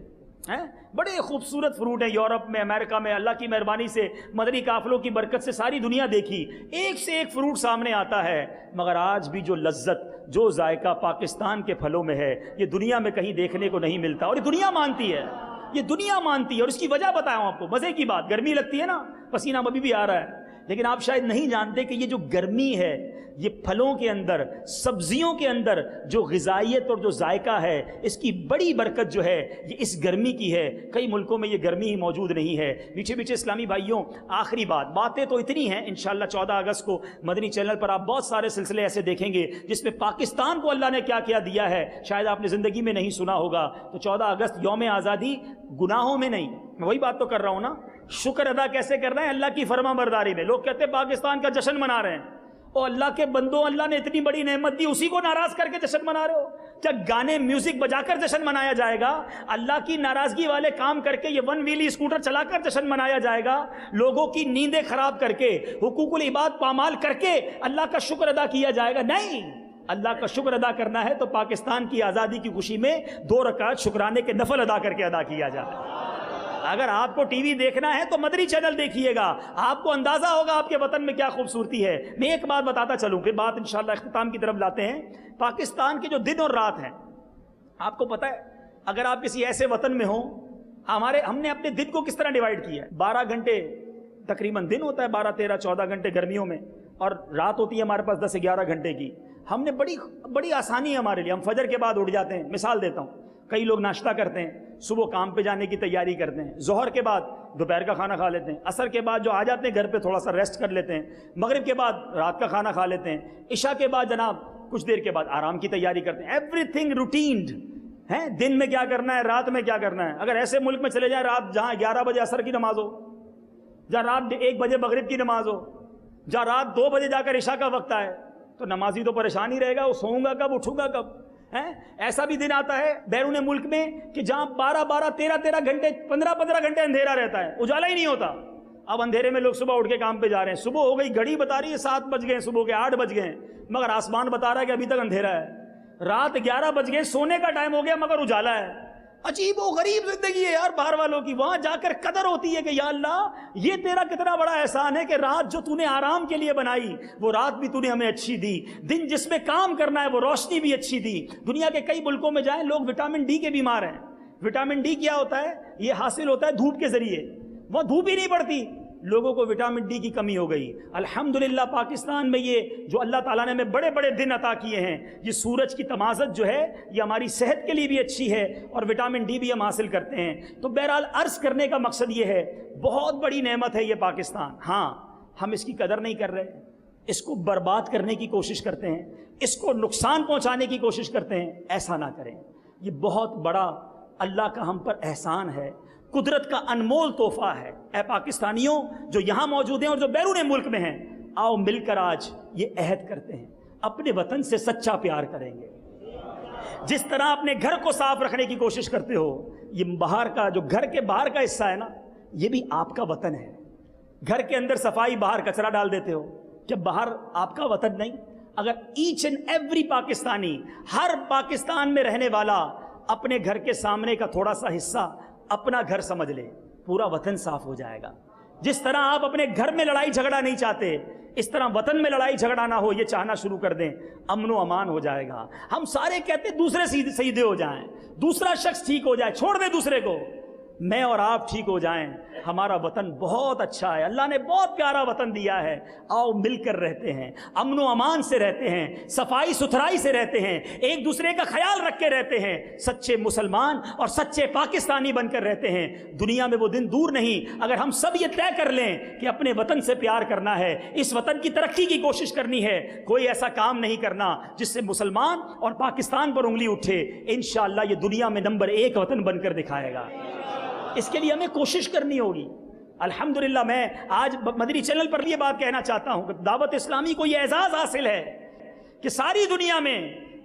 بڑے خوبصورت فروٹ ہیں۔ یورپ میں، امریکہ میں اللہ کی مہربانی سے مدنی قافلوں کی برکت سے ساری دنیا دیکھی، ایک سے ایک فروٹ سامنے آتا ہے، مگر آج بھی جو لذت، جو ذائقہ پاکستان کے پھلوں میں ہے یہ دنیا میں کہیں دیکھنے کو نہیں ملتا، اور یہ دنیا مانتی ہے، یہ دنیا مانتی ہے۔ اور اس کی وجہ بتاؤں آپ کو، مزے کی بات، گرمی لگتی ہے نا، پسینہ ابھی بھی آ رہا ہے، لیکن آپ شاید نہیں جانتے کہ یہ جو گرمی ہے، یہ پھلوں کے اندر، سبزیوں کے اندر جو غذائیت اور جو ذائقہ ہے، اس کی بڑی برکت جو ہے یہ اس گرمی کی ہے۔ کئی ملکوں میں یہ گرمی ہی موجود نہیں ہے۔ میٹھے میٹھے اسلامی بھائیوں، آخری باتیں تو اتنی ہیں، انشاءاللہ 14 اگست کو مدنی چینل پر آپ بہت سارے سلسلے ایسے دیکھیں گے جس میں پاکستان کو اللہ نے کیا کیا دیا ہے، شاید آپ نے زندگی میں نہیں سنا ہوگا۔ تو 14 اگست یوم آزادی گناہوں میں نہیں، میں وہی بات تو کر رہا ہوں نا، شکر ادا کیسے کرنا ہے اللہ کی فرما برداری میں۔ لوگ کہتے ہیں پاکستان کا جشن منا رہے ہیں، اور اللہ کے بندوں، اللہ نے اتنی بڑی نعمت دی، اسی کو ناراض کر کے جشن منا رہے ہو؟ کیا گانے میوزک بجا کر جشن منایا جائے گا؟ اللہ کی ناراضگی والے کام کر کے، یہ 1 ویلی اسکوٹر چلا کر جشن منایا جائے گا؟ لوگوں کی نیندیں خراب کر کے، حقوق العباد پامال کر کے اللہ کا شکر ادا کیا جائے گا؟ نہیں، اللہ کا شکر ادا کرنا ہے تو پاکستان کی آزادی کی خوشی میں 2 رکعت شکرانے کے نفل ادا کر کے ادا کیا جائے۔ اگر آپ کو ٹی وی دیکھنا ہے تو مدنی چینل دیکھیے گا، آپ کو اندازہ ہوگا آپ کے وطن میں کیا خوبصورتی ہے۔ میں ایک بات بتاتا چلوں، پھر بات انشاءاللہ اختتام کی طرف لاتے ہیں۔ پاکستان کے جو دن اور رات ہیں، آپ کو پتہ ہے اگر آپ کسی ایسے وطن میں ہوں، ہم نے اپنے دن کو کس طرح ڈیوائیڈ کیا ہے؟ 12 گھنٹے تقریباً دن ہوتا ہے، 12 13 14 گھنٹے گرمیوں میں، اور رات ہوتی ہے ہمارے پاس 10 11 گھنٹے کی۔ ہم نے بڑی آسانی ہے ہمارے لیے، ہم فجر کے بعد اٹھ جاتے ہیں۔ مثال دیتا ہوں، کئی لوگ ناشتہ کرتے ہیں، صبح کام پہ جانے کی تیاری کرتے ہیں، ظہر کے بعد دوپہر کا کھانا کھا لیتے ہیں، عصر کے بعد جو آ جاتے ہیں گھر پہ تھوڑا سا ریسٹ کر لیتے ہیں، مغرب کے بعد رات کا کھانا کھا لیتے ہیں، عشاء کے بعد جناب کچھ دیر کے بعد آرام کی تیاری کرتے ہیں۔ ایوری تھنگ روٹینڈ ہے، دن میں کیا کرنا ہے، رات میں کیا کرنا ہے۔ اگر ایسے ملک میں چلے جائیں رات جہاں 11 بجے عصر کی نماز ہو، جہاں رات 1 بجے مغرب کی نماز ہو، جہاں رات 2 بجے جا کر عشاء کا وقت آئے، تو نمازی تو پریشان ہی رہے گا، وہ سوؤں گا کب، اٹھوں گا کب۔ ایسا بھی دن آتا ہے بیرون ملک میں کہ جہاں 12 13 گھنٹے 15 گھنٹے اندھیرا رہتا ہے، اجالا ہی نہیں ہوتا۔ اب اندھیرے میں لوگ صبح اٹھ کے کام پہ جا رہے ہیں، صبح ہو گئی، گھڑی بتا رہی ہے 7 بج گئے، صبح کے 8 بج گئے، مگر آسمان بتا رہا ہے کہ ابھی تک اندھیرا ہے۔ رات 11 بج گئے، سونے کا ٹائم ہو گیا، مگر اجالا ہے۔ عجیب و غریب زندگی ہے یار باہر والوں کی۔ وہاں جا کر قدر ہوتی ہے کہ یا اللہ یہ تیرا کتنا بڑا احسان ہے کہ رات جو تو نے آرام کے لیے بنائی وہ رات بھی تو نے ہمیں اچھی دی، دن جس میں کام کرنا ہے وہ روشنی بھی اچھی دی۔ دنیا کے کئی ملکوں میں جائیں لوگ وٹامن ڈی کے بیمار ہیں۔ وٹامن ڈی کیا ہوتا ہے؟ یہ حاصل ہوتا ہے دھوپ کے ذریعے، وہ دھوپ ہی نہیں پڑتی، لوگوں کو وٹامن ڈی کی کمی ہو گئی۔ الحمدللہ پاکستان میں یہ جو اللہ تعالیٰ نے ہمیں بڑے بڑے دن عطا کیے ہیں، یہ سورج کی تمازت جو ہے یہ ہماری صحت کے لیے بھی اچھی ہے اور وٹامن ڈی بھی ہم حاصل کرتے ہیں۔ تو بہرحال عرض کرنے کا مقصد یہ ہے، بہت بڑی نعمت ہے یہ پاکستان۔ ہاں، ہم اس کی قدر نہیں کر رہے، اس کو برباد کرنے کی کوشش کرتے ہیں، اس کو نقصان پہنچانے کی کوشش کرتے ہیں۔ ایسا نہ کریں، یہ بہت بڑا اللہ کا ہم پر احسان ہے، قدرت کا انمول تحفہ ہے۔ اے پاکستانیوں جو یہاں موجود ہیں اور جو بیرون ملک میں ہیں، آؤ مل کر آج یہ عہد کرتے ہیں، اپنے وطن سے سچا پیار کریں گے۔ جس طرح اپنے گھر کو صاف رکھنے کی کوشش کرتے ہو، یہ باہر کا جو گھر کے باہر کا حصہ ہے نا، یہ بھی آپ کا وطن ہے۔ گھر کے اندر صفائی، باہر کچرا ڈال دیتے ہو، کہ باہر آپ کا وطن نہیں؟ اگر ایچ اینڈ ایوری پاکستانی، ہر پاکستان میں رہنے والا اپنے گھر کے سامنے کا تھوڑا سا حصہ اپنا گھر سمجھ لے، پورا وطن صاف ہو جائے گا۔ جس طرح آپ اپنے گھر میں لڑائی جھگڑا نہیں چاہتے، اس طرح وطن میں لڑائی جھگڑا نہ ہو، یہ چاہنا شروع کر دیں، امن و امان ہو جائے گا۔ ہم سارے کہتے ہیں دوسرے سیدھے ہو جائیں، دوسرا شخص ٹھیک ہو جائے، چھوڑ دیں دوسرے کو، میں اور آپ ٹھیک ہو جائیں۔ ہمارا وطن بہت اچھا ہے، اللہ نے بہت پیارا وطن دیا ہے، آؤ مل کر رہتے ہیں، امن و امان سے رہتے ہیں، صفائی ستھرائی سے رہتے ہیں، ایک دوسرے کا خیال رکھ کے رہتے ہیں، سچے مسلمان اور سچے پاکستانی بن کر رہتے ہیں۔ دنیا میں وہ دن دور نہیں، اگر ہم سب یہ طے کر لیں کہ اپنے وطن سے پیار کرنا ہے، اس وطن کی ترقی کی کوشش کرنی ہے، کوئی ایسا کام نہیں کرنا جس سے مسلمان اور پاکستان پر انگلی اٹھے، انشاءاللہ یہ دنیا میں نمبر 1 وطن بن کر دکھائے گا۔ اس کے لیے ہمیں کوشش کرنی ہوگی۔ الحمدللہ میں آج مدنی چینل پر یہ بات کہنا چاہتا ہوں کہ دعوت اسلامی کو یہ اعزاز حاصل ہے کہ ساری دنیا میں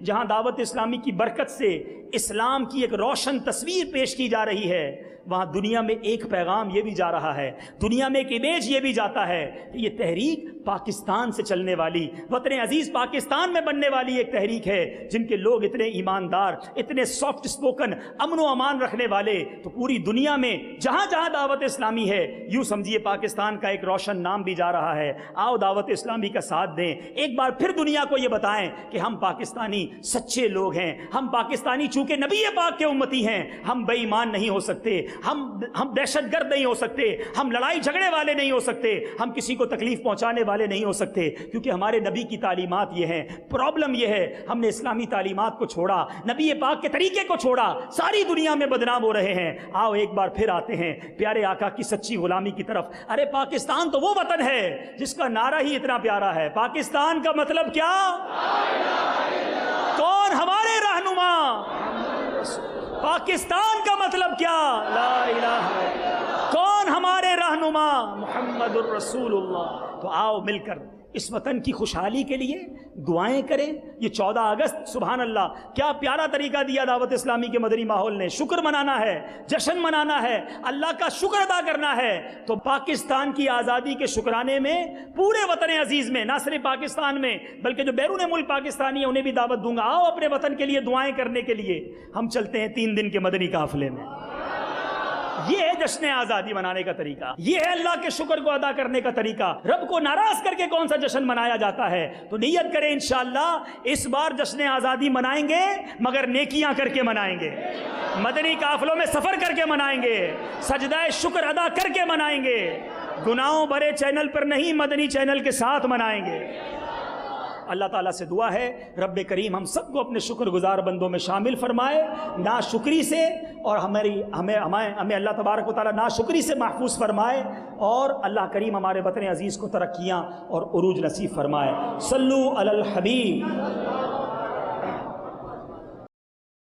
جہاں دعوت اسلامی کی برکت سے اسلام کی ایک روشن تصویر پیش کی جا رہی ہے، وہاں دنیا میں ایک پیغام یہ بھی جا رہا ہے، دنیا میں ایک امیج یہ بھی جاتا ہے کہ یہ تحریک پاکستان سے چلنے والی، وطن عزیز پاکستان میں بننے والی ایک تحریک ہے، جن کے لوگ اتنے ایماندار، اتنے سافٹ سپوکن، امن و امان رکھنے والے، تو پوری دنیا میں جہاں جہاں دعوت اسلامی ہے، یوں سمجھیے پاکستان کا ایک روشن نام بھی جا رہا ہے۔ آؤ دعوت اسلامی کا ساتھ دیں، ایک بار پھر دنیا کو یہ بتائیں کہ ہم پاکستانی سچے لوگ ہیں، ہم پاکستانی چونکہ نبی پاک کے امتی ہیں، ہم بے ایمان نہیں ہو سکتے، ہم دہشت گرد نہیں ہو سکتے، ہم لڑائی جھگڑے والے نہیں ہو سکتے، ہم کسی کو تکلیف پہنچانے والے نہیں ہو سکتے، کیونکہ ہمارے نبی کی تعلیمات یہ ہیں۔ پرابلم یہ ہے ہم نے اسلامی تعلیمات کو چھوڑا، نبی پاک کے طریقے کو چھوڑا، ساری دنیا میں بدنام ہو رہے ہیں۔ آؤ ایک بار پھر آتے ہیں پیارے آقا کی سچی غلامی کی طرف۔ ارے پاکستان تو وہ وطن ہے جس کا نعرہ ہی اتنا پیارا ہے، پاکستان کا مطلب کیا؟ کون ہمارے رہنما؟ پاکستان کا مطلب کیا؟ لا الہ الا اللہ۔ کون ہمارے رہنما؟ محمد الرسول اللہ۔ تو آؤ مل کر اس وطن کی خوشحالی کے لیے دعائیں کریں۔ یہ 14 اگست سبحان اللہ کیا پیارا طریقہ دیا دعوت اسلامی کے مدنی ماحول نے، شکر منانا ہے، جشن منانا ہے، اللہ کا شکر ادا کرنا ہے۔ تو پاکستان کی آزادی کے شکرانے میں پورے وطن عزیز میں، نہ صرف پاکستان میں بلکہ جو بیرون ملک پاکستانی ہیں انہیں بھی دعوت دوں گا، آؤ اپنے وطن کے لیے دعائیں کرنے کے لیے ہم چلتے ہیں 3 دن کے مدنی قافلے میں۔ یہ ہے جشن آزادی منانے کا طریقہ، یہ ہے اللہ کے شکر کو ادا کرنے کا طریقہ۔ رب کو ناراض کر کے کون سا جشن منایا جاتا ہے؟ تو نیت کریں انشاءاللہ اس بار جشن آزادی منائیں گے، مگر نیکیاں کر کے منائیں گے، مدنی قافلوں میں سفر کر کے منائیں گے، سجدہ شکر ادا کر کے منائیں گے، گناہوں بھرے چینل پر نہیں، مدنی چینل کے ساتھ منائیں گے۔ اللہ تعالیٰ سے دعا ہے رب کریم ہم سب کو اپنے شکر گزار بندوں میں شامل فرمائے، ناشکری سے اور ہمیں اللہ تبارک و تعالیٰ ناشکری سے محفوظ فرمائے، اور اللہ کریم ہمارے وطن عزیز کو ترقیاں اور عروج نصیب فرمائے۔ صلو علی الحبیب۔